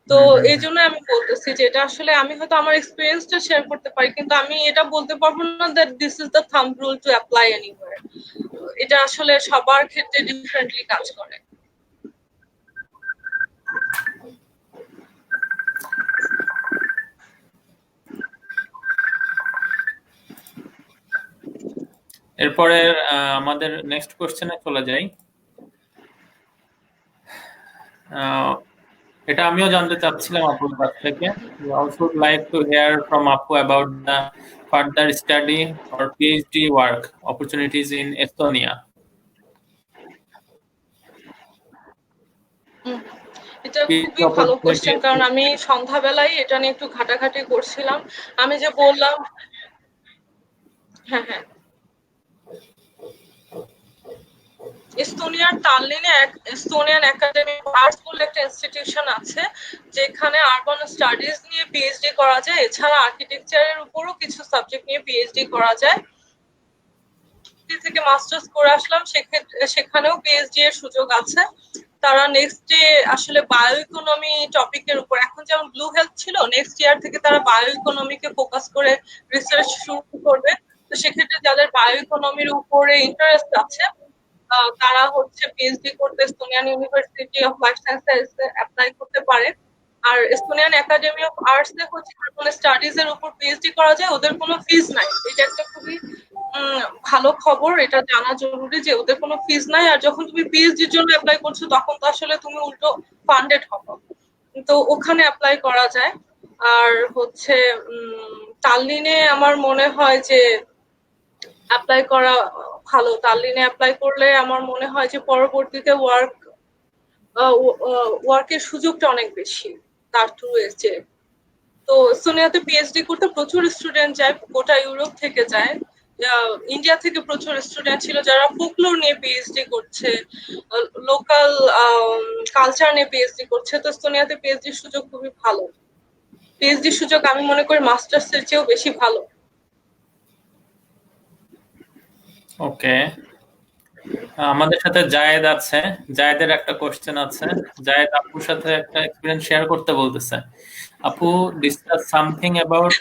তো এই জন্য আমি বলতেছি যে এটা আসলে আমি হয়তো আমার এক্সপিরিয়েন্সটা শেয়ার করতে পারি, কিন্তু আমি এটা বলতে পারবো না that this is the thumb rule to apply anywhere. এটা আসলে সবার ক্ষেত্রে ডিফারেন্টলি কাজ করে। এরপরে আমাদের নেক্সট কোশ্চেনে চলে যাই। এটা আমিও জানতে চাচ্ছিলাম আপুর কাছ থেকে। We also would like to hear from Apu about the further study or PhD work opportunities in Estonia. এটা খুবই ভালো কোশ্চেন, কারণ আমি সন্ধ্যাবেলায় এটা নিয়ে একটু ঘাটাঘাটি করছিলাম। আমি যে বললাম, হ্যাঁ হ্যাঁ এস্তোনিয়ার তাল্লিনে এস্তোনিয়ান একাডেমি অফ আর্টস বলে একটা ইনস্টিটিউশন আছে, যেখানে আরবান স্টাডিজ নিয়ে পিএইচডি করা যায়। এছাড়া আর্কিটেকচারের উপরও কিছু সাবজেক্ট নিয়ে পিএইচডি করা যায়। থেকে মাস্টার্স করে আসলাম, সেখানেও পিএইচডি এর সুযোগ আছে। তারা নেক্সট ডে আসলে বায়ো ইকোনমি টপিকের উপর, এখন যেমন ব্লু হেলথ ছিল, নেক্সট ইয়ার থেকে তারা বায়ো ইকোনমিকে ফোকাস করে রিসার্চ শুরু করবে। তো সেক্ষেত্রে যাদের বায়ো ইকোনমির উপরে ইন্টারেস্ট আছে তারা হচ্ছে পিএইচডি করতে Estonian University of Life sciences apply করতে পারে। আর এস্তোনিয়ান একাডেমি অফ আর্টস এ হচ্ছে কোনো স্টাডিজ এর উপর পিএইচডি করা যায়, ওদের কোনো ফিস নাই। এটা একটা খুবই ভালো খবর, এটা জানা জরুরি যে ওদের কোনো ফিস নাই। আর যখন তুমি পিএইচডির জন্য অ্যাপ্লাই করছো তখন তো আসলে তুমি উল্টো ফান্ডেড হবো, তো ওখানে অ্যাপ্লাই করা যায়। আর হচ্ছে তাল্লিনে আমার মনে হয় যে অ্যাপ্লাই করা ভালো। তাল্লিনে অ্যাপ্লাই করলে আমার মনে হয় যে পরবর্তীতে ওয়ার্কের সুযোগটা অনেক বেশি তার থ্রু এসে। তো সোনিয়াতে পিএইচডি করতে প্রচুর স্টুডেন্ট যায়, গোটা ইউরোপ থেকে যায়। ইন্ডিয়া থেকে প্রচুর স্টুডেন্ট ছিল যারা ফোকলোর নিয়ে পিএইচডি করছে, লোকাল কালচার নিয়ে পিএইচডি করছে। তো সোনিয়াতে পিএইচডির সুযোগ খুবই ভালো। পিএইচডির সুযোগ আমি মনে করি মাস্টার্স এর চেয়েও বেশি ভালো। ওকে, আমাদের সাথে জায়েদ আছে। জায়েদের একটা কোশ্চেন আছে। জায়েদ আপুর সাথে একটা এক্সপিরিয়েন্স শেয়ার করতে বলতেছে। আপু, discuss something about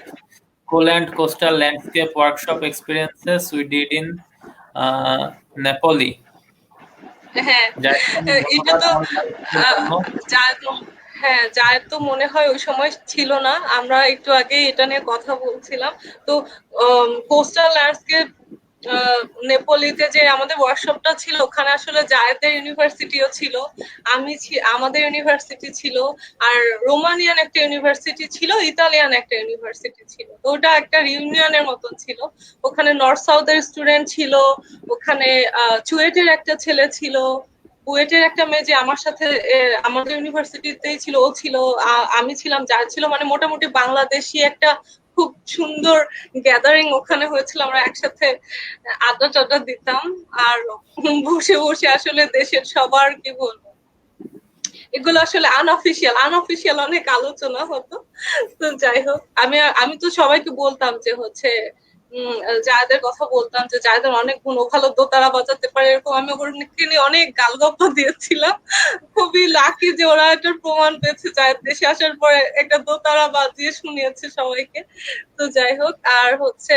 coal and coastal landscape workshop experiences we did in Nepali. হ্যাঁ, এটা তো জায়েদ, হ্যাঁ জায়েদ তো মনে হয় ওই সময় ছিল না, আমরা একটু আগে এটা নিয়ে কথা বলছিলাম। তো কোস্টাল ল্যান্ডস্কেপ নেপোলিতে যে আমাদের ওয়ার্কশপটা ছিল, ওখানে আসলে জায়েদের ইউনিভার্সিটিও ছিল, আমাদের ইউনিভার্সিটি ছিল, আর রোমানিয়ান একটা ইউনিভার্সিটি ছিল, ইতালিয়ান একটা ইউনিভার্সিটি ছিল। তো ওটা একটা রিউনিয়নের মতন ছিল। ওখানে নর্থ সাউথের স্টুডেন্ট ছিল, ওখানে চুয়েটের একটা ছেলে ছিল, বুয়েটের একটা মেয়ে যে আমার সাথে আমাদের ইউনিভার্সিটিতেই ছিল ও ছিল, আমি ছিলাম, যা ছিল মানে মোটামুটি বাংলাদেশি একটা খুব সুন্দর গ্যাদারিং ওখানে হয়েছিল। আমরা একসাথে আড্ডা টাড্ডা দিতাম আর বসে বসে আসলে দেশের সবার কি বলবো, এগুলো আসলে আনঅফিসিয়াল অনেক আলোচনা হতো। তো যাই হোক, আমি তো সবাইকে বলতাম যে হচ্ছে যাদের কথা বলতাম যে যাদের অনেক গুণ, ও ভালো দোতারা বাজাতে পারে, এরকম আমি ওদেরকে নিয়ে অনেক গালগপ্প দিয়েছিলাম। খুবই লাকি যে ওরা এটার প্রমাণ পেয়েছে, জায়েদ দেশে আসার পরে একটা দোতারা বাজিয়ে শুনিয়েছে সবাইকে। তো যাই হোক, আর হচ্ছে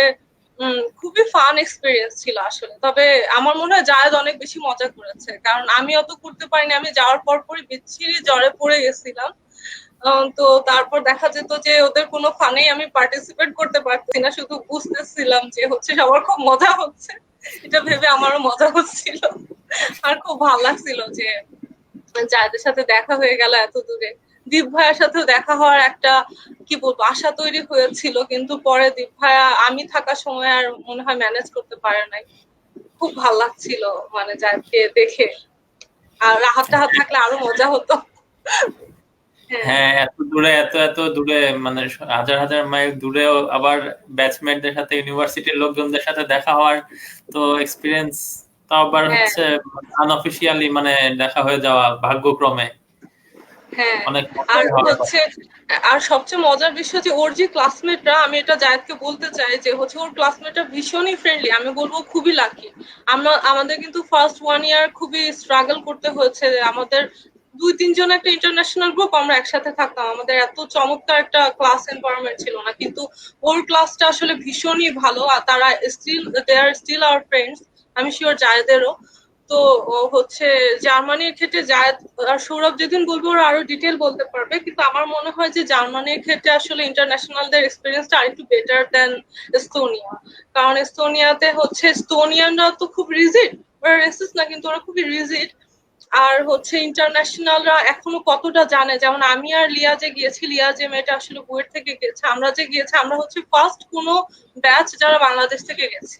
খুবই ফান এক্সপিরিয়েন্স ছিল আসলে। তবে আমার মনে হয় জায়েদ অনেক বেশি মজা করেছে, কারণ আমি অত করতে পারিনি। আমি যাওয়ার পরপরই বিচ্ছিরি জ্বরে পড়ে গেছিলাম। তো তারপর দেখা যেত যে ওদের কোনো ফানেই আমি পার্টিসিপেট করতে পারছি না, শুধু বুঝতেছিলাম যে হচ্ছে সবার খুব মজা হচ্ছে, এটা ভেবে আমারও মজা হচ্ছিল। আর খুব ভালো লাগছিল যে যাদের সাথে দেখা হয়ে গেল এত দূরে। দীপ ভাইয়ার সাথেও দেখা হওয়ার একটা কি বলবো আশা তৈরি হয়েছিল, কিন্তু পরে দীপ ভাইয়া আমি থাকার সময় আর মনে হয় ম্যানেজ করতে পারে নাই। খুব ভালো লাগছিল মানে যাকে দেখে, আর রাহাত টাহাত থাকলে আরো মজা হতো। হ্যাঁ, এত দূরে, এত এত দূরে, মানে হাজার হাজার মাইল দূরেও আবার ব্যাচমেটদের সাথে, ইউনিভার্সিটির লোকজনদের সাথে দেখা হওয়ার তো এক্সপিরিয়েন্স, তাও আবার হচ্ছে আনঅফিসিয়ালি, মানে দেখা হয়ে যাওয়া ভাগ্যক্রমে। হ্যাঁ, অনেক আর হচ্ছে আর সবচেয়ে মজার বিষয় যে ওর যে ক্লাসমেটরা, আমি এটা জায়েদকে বলতে চাই যে হচ্ছে ওর ক্লাসমেটরা ভীষণই ফ্রেন্ডলি, আমি বলবো খুবই লাকি। আমাদের কিন্তু ফার্স্ট 1 ইয়ার খুবই স্ট্রাগল করতে হয়েছে। আমাদের 2-3 জন একটা ইন্টারন্যাশনাল গ্রুপ, আমরা একসাথে থাকতাম, আমাদের এত চমৎকার একটা ক্লাস এনভায়রনমেন্ট ছিল না। কিন্তু ওর ক্লাসটা আসলে ভীষণই ভালো, আর তারা দে আর স্টিল আওয়ার ফ্রেন্ডস। আমি শিওর জায়েদেরও। তো হচ্ছে জার্মানির ক্ষেত্রে জায়েদ আর সৌরভ যেদিন বলবে ওরা আরো ডিটেল বলতে পারবে, কিন্তু আমার মনে হয় যে জার্মানির ক্ষেত্রে আসলে ইন্টারন্যাশনালদের এক্সপিরিয়েন্সটা আরেকটু বেটার দেন এস্তোনিয়া। কারণ এস্তোনিয়াতে হচ্ছে এস্তোনিয়ানরা তো খুব রিজিড, ওরা রেসিস্ট না, কিন্তু ওরা খুবই রিজিড। আর হচ্ছে ইন্টারন্যাশনালরা এখনো কতটা জানে, যেমন আমি আর লিয়া যে গিয়েছি, লিয়া যে মেয়েটা আসলে বুয়েট থেকে গেছে, আমরা যে গিয়েছি, আমরা হচ্ছে ফার্স্ট কোনো ব্যাচ যারা বাংলাদেশ থেকে গেছি।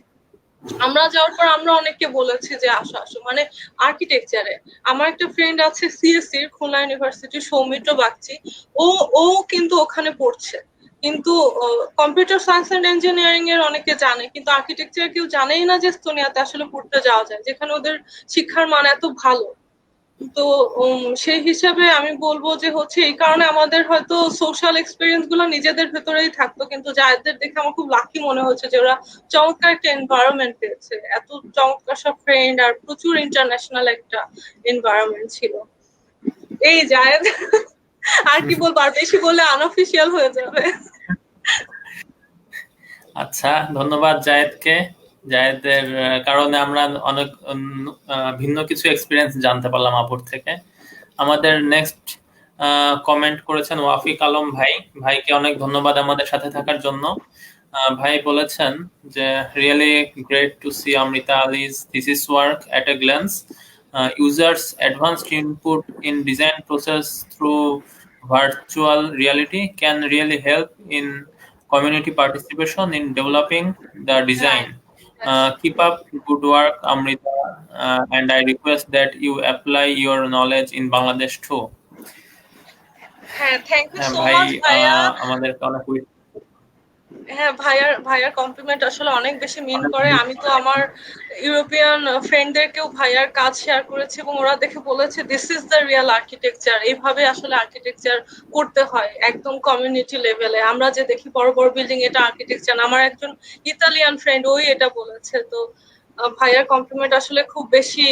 আমরা যাওয়ার পর আমরা অনেককে বলেছি যে আসো আসো, মানে আর্কিটেকচারে আমার একটা ফ্রেন্ড আছে সিএসসি খুলনা ইউনিভার্সিটি, সৌমিত্র বাগচি, ও ও কিন্তু ওখানে পড়ছে। কিন্তু কম্পিউটার সায়েন্স এন্ড ইঞ্জিনিয়ারিং এর অনেকে জানে, কিন্তু আর্কিটেকচার কেউ জানেই না যে এস্তোনিয়াতে আসলে পড়তে যাওয়া যায়, যেখানে ওদের শিক্ষার মান এত ভালো। তো সেই হিসাবে আমি বলবো যে হচ্ছে এই কারণে আমাদের হয়তো সোশ্যাল এক্সপিরিয়েন্স গুলো নিজেদের ভেতরেই থাকতো, কিন্তু যাদের দেখে আমার খুব লাকি মনে হচ্ছে যে ওরা চমৎকার একটা এনভায়রনমেন্ট পেয়েছে, এত চমৎকার সব ফ্রেন্ড আর প্রচুর ইন্টারন্যাশনাল একটা এনভায়রনমেন্ট ছিল। এই জায়েদ, আর কি বলবো, আর বেশি বললে আনঅফিসিয়াল হয়ে যাবে। আচ্ছা, ধন্যবাদ জায়েদকে। জায়েদের কারণে আমরা অনেক ভিন্ন কিছু এক্সপিরিয়েন্স জানতে পারলাম আপুর থেকে। আমাদের নেক্সট কমেন্ট করেছেন ওয়াফিক আলম ভাই। ভাইকে অনেক ধন্যবাদ আমাদের সাথে থাকার জন্য। ভাই বলেছেন যে really great to see Amrita Ali's thesis work at a glance. Users' advanced input in design process through virtual reality can really help in community participation in developing the design. Keep up good work, Amrita, and I request that you apply your knowledge in Bangladesh too. হ্যাঁ, thank you so ভাই much ভাইয়া। আমাদেরকে অনেক হ্যাঁ, ভাইয়ার complement আসলে অনেক বেশি মিন করে। আমি তো আমার ইউরোপিয়ান ফ্রেন্ডদেরকেও ভাইয়ার কাজ শেয়ার করেছি এবং ওরা দেখে বলেছে this is the real architecture, এইভাবে আসলে আর্কিটেকচার করতে হয় একদম কমিউনিটি লেভেলে। আমরা যে দেখি বড় বড় বিল্ডিং, এটা আর্কিটেকচার না। আমার একজন ইতালিয়ান ফ্রেন্ড ওই এটা বলেছে। তো ভাইয়ার কমপ্লিমেন্ট আসলে খুব বেশি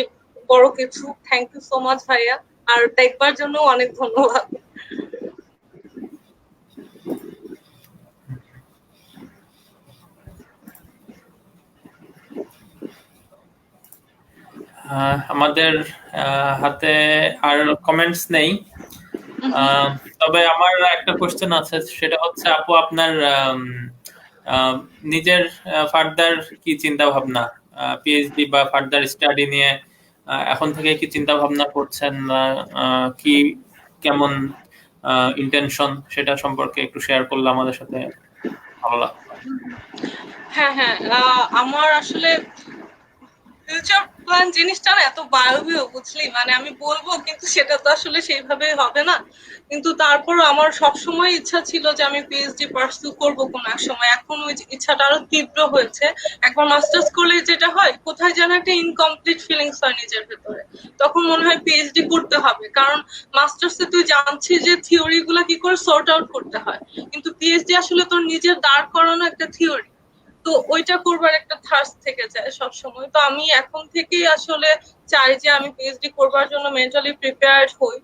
বড় কিছু। থ্যাংক ইউ সো মাচ ভাইয়া, আর দেখবার জন্য অনেক ধন্যবাদ। আমাদের হাতে আর কমেন্টস নেই। তবে আমার একটা কোশ্চেন আছে, সেটা হচ্ছে আপু আপনার নিজের ফার্দার কি চিন্তা ভাবনা, পিএইচডি বা ফার্দার স্টাডি নিয়ে এখন থেকে কি চিন্তা ভাবনা করছেন, কি কেমন ইন্টেনশন, সেটা সম্পর্কে একটু শেয়ার করলে আমাদের সাথে ভালো লাগতো। হ্যাঁ হ্যাঁ, আমার আসলে ফিউচার প্ল্যান জিনিসটা না এত বায়বীয় বুঝলি, মানে আমি বলবো কিন্তু সেটা তো আসলে সেইভাবে হবে না। কিন্তু তারপরও আমার সবসময় ইচ্ছা ছিল যে আমি পিএইচডি পার্সু করবো কোন এক সময়। এখন ওই ইচ্ছাটা আরো তীব্র হয়েছে। একবার মাস্টার্স করলে যেটা হয়, কোথায় যেন একটা ইনকমপ্লিট ফিলিংস হয় নিজের ভেতরে, তখন মনে হয় পিএইচডি করতে হবে। কারণ মাস্টার্সে তুই জানছিস যে থিওরি গুলা কি করে সর্ট আউট করতে হয়, কিন্তু পিএইচডি আসলে তোর নিজের দাঁড় করানো একটা থিওরি। তো ওইটা করবার একটা থার্স্ট থেকে যায় সবসময়। তো আমি এখন থেকেই আসলে চাই যে আমি পিএইচডি করবার জন্য মেন্টালি প্রিপেয়ার্ড হই।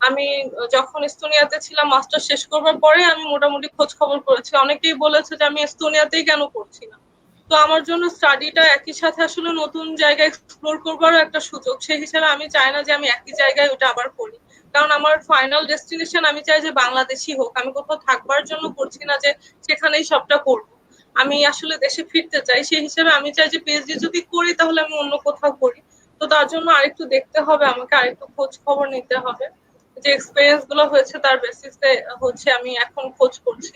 আমি যখন এস্তোনিয়াতে ছিলাম মাস্টার শেষ করবার পরে আমি মোটামুটি খোঁজ খবর করেছি। অনেকেই বলেছে যে আমি এস্তোনিয়াতেই কেন করছি না। তো আমার জন্য স্টাডিটা একই সাথে আসলে নতুন জায়গায় এক্সপ্লোর করবারও একটা সুযোগ। সেই হিসেবে আমি চাই না যে আমি একই জায়গায় ওটা আবার করি। কারণ আমার ফাইনাল ডেস্টিনেশন আমি চাই যে বাংলাদেশই হোক। আমি কোথাও থাকবার জন্য করছি না যে সেখানেই সবটা করবো। আমি আসলে দেশে ফিরতে চাই। সেই হিসেবে আমি চাই যে পিএইচডি যদি করি তাহলে আমি অন্য কোথাও করি। তো তার জন্য আরেকটু দেখতে হবে, আমাকে আরেকটু খোঁজ খবর নিতে হবে। যে এক্সপেরিয়েন্স গুলো হয়েছে তার বেসিসে হচ্ছে আমি এখন খোঁজ করছি।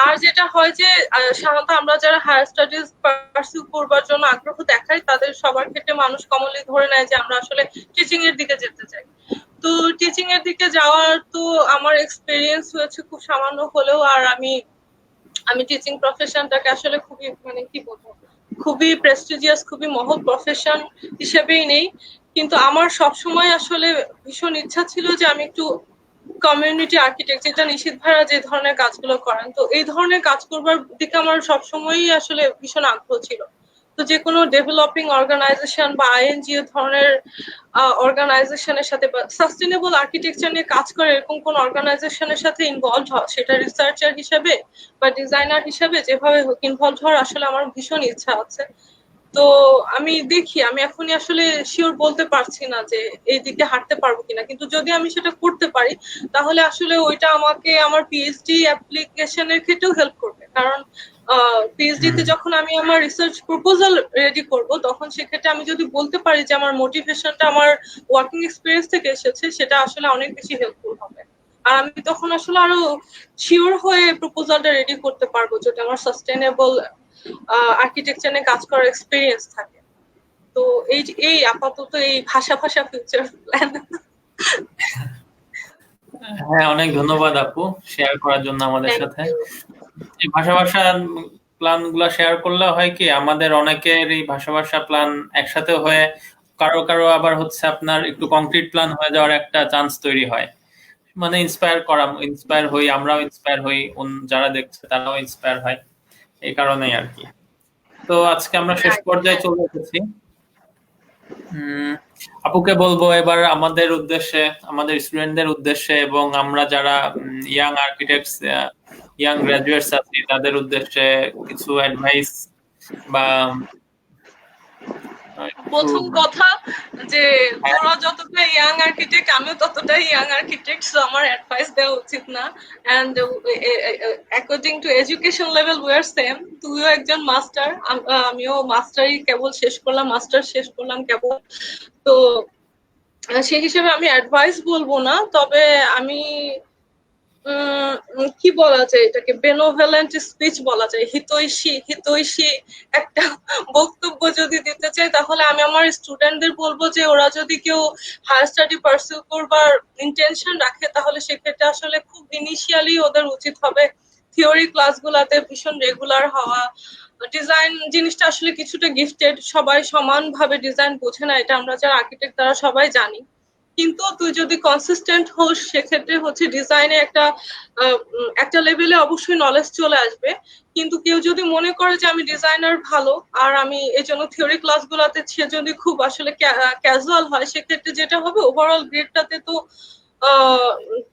আর যেটা হয় যে সাধারণত আমরা যারা হায়ার স্টাডিজ পার্সিউ করবার জন্য আগ্রহ দেখাই, তাদের সবার ক্ষেত্রে মানুষ কমনলি ধরে নেয় যে আমরা আসলে টিচিং এর দিকে যেতে চাই। তো টিচিং এর দিকে যাওয়ার তো আমার এক্সপেরিয়েন্স হয়েছে খুব সামান্য হলেও। আর আমি টিচিং প্রফেশনটাকে আসলে খুবই, মানে কি বলবো, খুবই প্রেস্টিজিয়াস, খুবই মহৎ প্রফেশন হিসেবেই নেই। কিন্তু আমার সবসময় আসলে ভীষণ ইচ্ছা ছিল যে আমি একটু কমিউনিটি আর্কিটেক্ট, যেটা নিশীথ ভাইয়া যে ধরনের কাজগুলো করেন, তো এই ধরনের কাজ করবার দিকে আমার সবসময়ই আসলে ভীষণ আগ্রহ ছিল। তো যে কোনো ডেভেলপিং অর্গানাইজেশন বা আইএনজিও ধরনের অর্গানাইজেশনের সাথে বা সাস্টেনেবল আর্কিটেকচার নিয়ে কাজ করে এরকম কোন অর্গানাইজেশনের সাথে ইনভলভ হওয়া, সেটা রিসার্চার হিসেবে বা ডিজাইনার হিসেবে যেভাবে হোক ইনভলভ হওয়ার আসলে আমার ভীষণ ইচ্ছা আছে। তো আমি দেখি, আমি এখনই আসলে শিওর বলতে পারছি না যে এই দিকে হাঁটতে পারবো কিনা, কিন্তু যদি আমি সেটা করতে পারি তাহলে আসলে ওইটা আমাকে আমার পিএইচডি অ্যাপ্লিকেশনের ক্ষেত্রেও হেল্প করবে। কারণ পিএইচডি তে যখন আমি আমার রিসার্চ প্রপোজাল রেডি করব, তখন সেক্ষেত্রে আমি যদি বলতে পারি যে আমার মোটিভেশনটা আমার ওয়ার্কিং এক্সপিরিয়েন্স থেকে এসেছে, সেটা আসলে অনেক বেশি হেল্পফুল হবে। আর আমি তখন আসলে আরো শিওর হয়ে প্রপোজালটা রেডি করতে পারবো, যেটা আমার সাস্টেনেবল আর্কিটেকচার নিয়ে কাজ করার এক্সপিরিয়েন্স থাকে। তো এই আপাতত এই ভাষা ফিউচার প্ল্যান। হ্যাঁ, অনেক ধন্যবাদ আপু শেয়ার করার জন্য আমাদের সাথে। এই ভাষা প্ল্যান গুলা শেয়ার করলে হয় কি আমাদের অনেকের এই ভাষা প্ল্যান একসাথে হয়ে কারো কারো আবার হচ্ছে আপনার একটু কংক্রিট প্ল্যান হয়ে যাওয়ার একটা চান্স তৈরি হয়, মানে ইন্সপায়ার হই, আমরাও ইন্সপায়ার হই, যারা দেখছে তারাও ইন্সপায়ার হয়, এই কারণেই আর কি। তো আজকে আমরা শেষ Right, পর্যায়ে হ্যাঁ। চলে এসেছি। আপুকে বলবো এবার আমাদের উদ্দেশ্যে, আমাদের স্টুডেন্টদের উদ্দেশ্যে এবং আমরা যারা ইয়াং আর্কিটেক্টস, ইয়াং গ্রাজুয়েটস আছি তাদের উদ্দেশ্যে কিছু অ্যাডভাইস বা কিছু। প্রথম কথা যে হ্যাঁ, তোরা যতটা ইয়াং আর্কিটেক্ট আমিও ততটাই ইয়াং আর্কিটেক্ট, সো আমার অ্যাডভাইস দেওয়া উচিত না। And according to education level we are same. তুইও একজন মাস্টার, আমিও মাস্টারই কেবল শেষ করলাম, মাস্টার শেষ করলাম কেবল। তো সেই হিসেবে আমি অ্যাডভাইস বলবো না, তবে আমি কি বলা যায় এটাকে, বেনোভেলেন্ট স্পিচ বলা যায়, হিতৈষী হিতৈষী একটা বক্তব্য যদি দিতে চাই, তাহলে আমি আমার স্টুডেন্টদের বলবো যে ওরা যদি কেউ হায়ার স্টাডি পার্সিউ করবার ইন্টেনশন রাখে, তাহলে সেক্ষেত্রে আসলে খুব ইনিশিয়ালি ওদের উচিত হবে থিওরি ক্লাসগুলোতে ভীষণ রেগুলার হওয়া। ডিজাইন জিনিসটা আসলে কিছুটা গিফটেড, সবাই সমানভাবে ডিজাইন বোঝে না, এটা আমরা যারা আর্কিটেক্ট তারা সবাই জানি। কিন্তু তুই যদি কনসিস্টেন্ট হোস সেক্ষেত্রে হচ্ছে ডিজাইনে একটা লেভেলে অবশ্যই নলেজ চলে আসবে। কিন্তু কেউ যদি মনে করে যে আমি ডিজাইনার ভালো আর আমি এই জন্য থিওরি ক্লাসগুলোতে সে যদি খুব আসলে ক্যাজুয়াল হয়, সেক্ষেত্রে যেটা হবে ওভারঅল গ্রেডটাতে তো আহ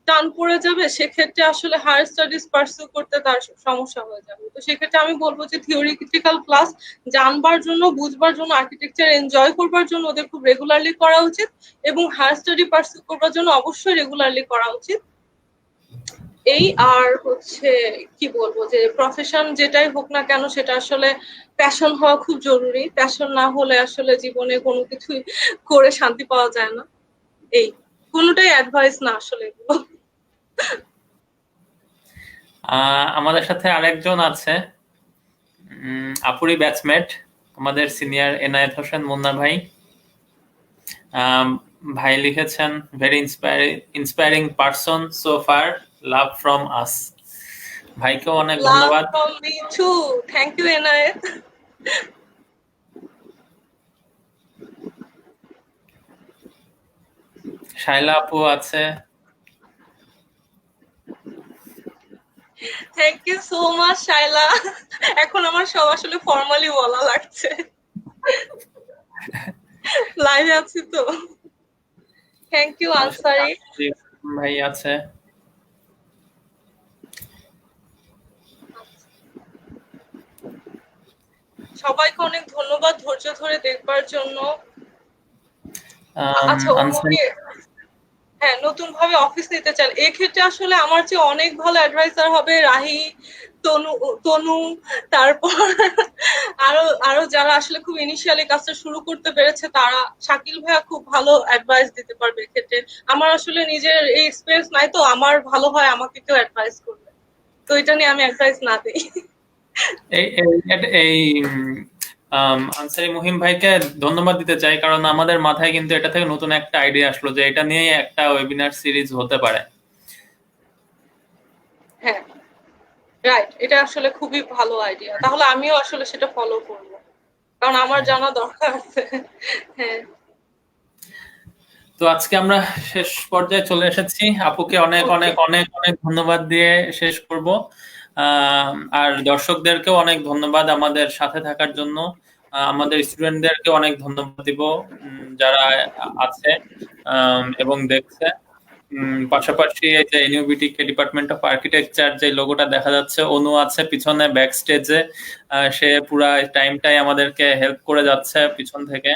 টান পড়ে যাবে, সেক্ষেত্রে আসলে হায়ার স্টাডিজ পার্সিউ করতে তার সমস্যা হয়ে যাবে। তো সেক্ষেত্রে আমি বলবো যে থিওরিটিক্যাল ক্লাস জানবার জন্য, বুঝবার জন্য, আর্কিটেকচার এনজয় করবার জন্য ওদের খুব রেগুলারলি করা উচিত, এবং হায়ার স্টাডি পার্সিউ করবার জন্য অবশ্যই রেগুলারলি করা উচিত। এই আর হচ্ছে কি বলবো, যে প্রফেশন যেটাই হোক না কেন সেটা আসলে প্যাশন হওয়া খুব জরুরি। প্যাশন না হলে আসলে জীবনে কোনো কিছুই করে শান্তি পাওয়া যায় না। এই কোনোটাই অ্যাডভাইস না আসলে এগুলো। আমাদের সাথে আরেকজন আছে, আপুরি ব্যাচমেট, আমাদের সিনিয়র এনায়েত হোসেন মুন্না ভাই। ভাই লিখেছেন, very inspiring person so far, love from us. ভাইকেও অনেক লাভ ধন্যবাদ। From me too, thank you Enayet. Shaila আপু আছে। Thank you so much Shaila. এখন আমার সব আসলে ফর্মালি বলা লাগছে, লাইভে আছি তো। থ্যাংক ইউ আমার সাথে আনসারি। আশিক ভাই আছে। সবাইকে অনেক ধন্যবাদ ধৈর্য ধরে দেখবার জন্য। আচ্ছা, আনসারি। হ্যাঁ, নতুন ভাবে অফিস নিতে চান, এক্ষেত্রে আসলে আমার চেয়ে অনেক ভালো অ্যাডভাইসার হবে রাহি, তনু তনু, তারপর আরো আরো যারা আসলে খুব ইনিশিয়ালি কাজটা শুরু করতে পেরেছে তারা। শাকিল ভাইয়া খুব ভালো অ্যাডভাইস দিতে পারবে এক্ষেত্রে। আমার আসলে নিজের এই এক্সপিরিয়েন্স নাই, তো আমার ভালো হয় আমাকে কেউ অ্যাডভাইস করবে, তো এটা নিয়ে আমি অ্যাডভাইস না দিই। এই এই আনসারি মুহিম ভাইকে ধন্যবাদ দিতে চাই, কারণ আমাদের মাথায় কিন্তু এটা থেকে নতুন একটা আইডিয়া আসলো যে এটা নিয়ে একটা ওয়েবিনার সিরিজ হতে পারে। হ্যাঁ, রাইট, এটা আসলে খুবই ভালো আইডিয়া, তাহলে আমিও আসলে সেটা ফলো করব, কারণ আমার জানা দরকার আছে। হ্যাঁ। তো আজকে আমরা শেষ পর্যায়ে চলে এসেছি। আপুকে অনেক ওকে। অনেক অনেক অনেক ধন্যবাদ দিয়ে শেষ করব। আর দর্শকদেরকেও অনেক ধন্যবাদ আমাদের সাথে থাকার জন্য। আমাদের স্টুডেন্টদেরকে অনেক ধন্যবাদ দিব, যারা আছে এবং দেখছে। পাশাপাশি এই যে এনইউবিটিকে ডিপার্টমেন্ট অফ আর্কিটেকচার যে লোগোটা দেখা যাচ্ছে, অনু আছে পিছনে ব্যাক স্টেজে, সে পুরা টাইমটাই আমাদেরকে হেল্প করে যাচ্ছে পিছন থেকে।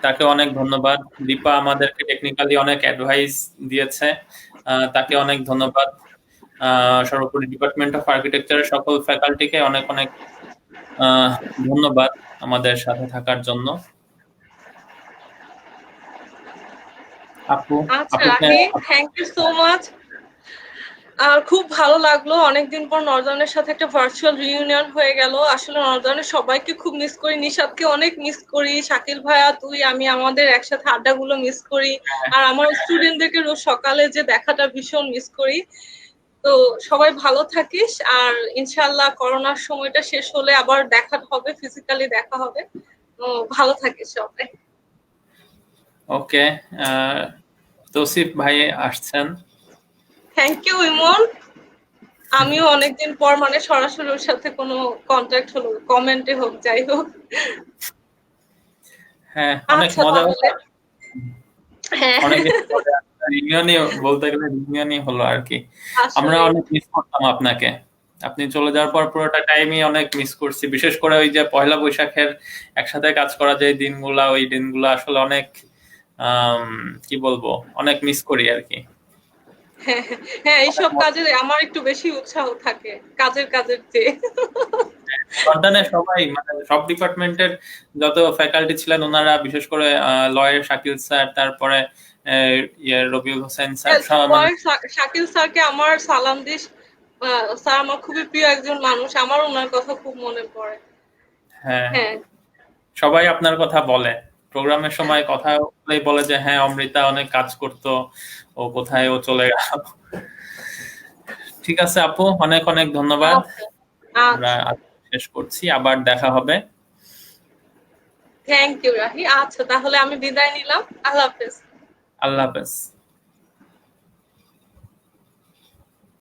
তাকে অনেক ধন্যবাদ। দীপা আমাদেরকে টেকনিক্যালি অনেক অ্যাডভাইস দিয়েছে, তাকে অনেক ধন্যবাদ। সর্বোপরি ডিপার্টমেন্ট অফ আর্কিটেকচারের সকল ফ্যাকাল্টিকে অনেক অনেক ধন্যবাদ আমাদের সাথে থাকার জন্য। আপু, আচ্ছা আপুকে Rahi, thank you so much. আর খুব ভালো লাগলো, অনেকদিন পর নর্দার্নের সাথে একটা ভার্চুয়াল রিইউনিয়ন হয়ে গেল। আসলে নর্দার্নের সবাইকে খুব মিস করি, নিশাদকে অনেক মিস করি, শাকিল ভাইয়া, তুই, আমি, আমাদের একসাথে আড্ডাগুলো মিস করি। আর আমার স্টুডেন্টদেরকে রোজ সকালে যে দেখাটা ভীষণ মিস করি। তো সবাই ভালো থাকিস, আর ইনশাল্লাহ করোনার সময়টা শেষ হলে আবার দেখা হবে, ফিজিক্যালি দেখা হবে। তো ভালো থাকিস সবাই। ওকে, তৌসিফ ভাই আসছেন। থ্যাংক ইউ ইমন। আমিও অনেকদিন পর মানে সরাসরি ওর সাথে কোনো কন্ট্যাক্ট হলো, কমেন্টে হোক যাই হোক। হ্যাঁ, অনেক আচ্ছা মজা হলো। তাহলে হ্যাঁ অনেকদিন পরে রিউনিয়নই বলতে গেলে রিউনিয়নই হলো আর কি। আমরা আসলে অনেক মিস করতাম আপনাকে। আপনি চলে যাওয়ার পর পুরোটা টাইমই অনেক মিস করছি, বিশেষ করে ওই যে পয়লা বৈশাখের একসাথে কাজ করা যে দিনগুলা, ওই দিনগুলা আসলে অনেক আম, কি বলবো, অনেক মিস করি আর কি। হ্যাঁ হ্যাঁ, এইসব কাজে আমার একটু বেশি উৎসাহ থাকে কাজের চেয়ে। জর্ডানে সবাই মানে সব ডিপার্টমেন্টের যত ফ্যাকাল্টি ছিলেন ওনারা, বিশেষ করে লয়ের শাকিল স্যার, তারপরে রবিউল হোসেন স্যার, সব মানে শাকিল স্যারকে আমার সালাম দিস। স্যার আমার খুবই প্রিয় একজন মানুষ, আমার ওনার কথা খুব মনে পড়ে। হ্যাঁ, হ্যাঁ সবাই আপনার কথা বলে। প্রোগ্রামের সময় কথা বলেই বলে যে হ্যাঁ, অমৃতা অনেক কাজ করতো, ও কোথায়, ও চলে গেল। ঠিক আছে আপু, অনেক অনেক ধন্যবাদ। আচ্ছা আমরা আচ্ছা, আজ শেষ করছি, আবার দেখা হবে। Thank you Rahi. আচ্ছা তাহলে আমি বিদায় নিলাম, আল্লাহ হাফেজ। আল্লাহ হাফেজ।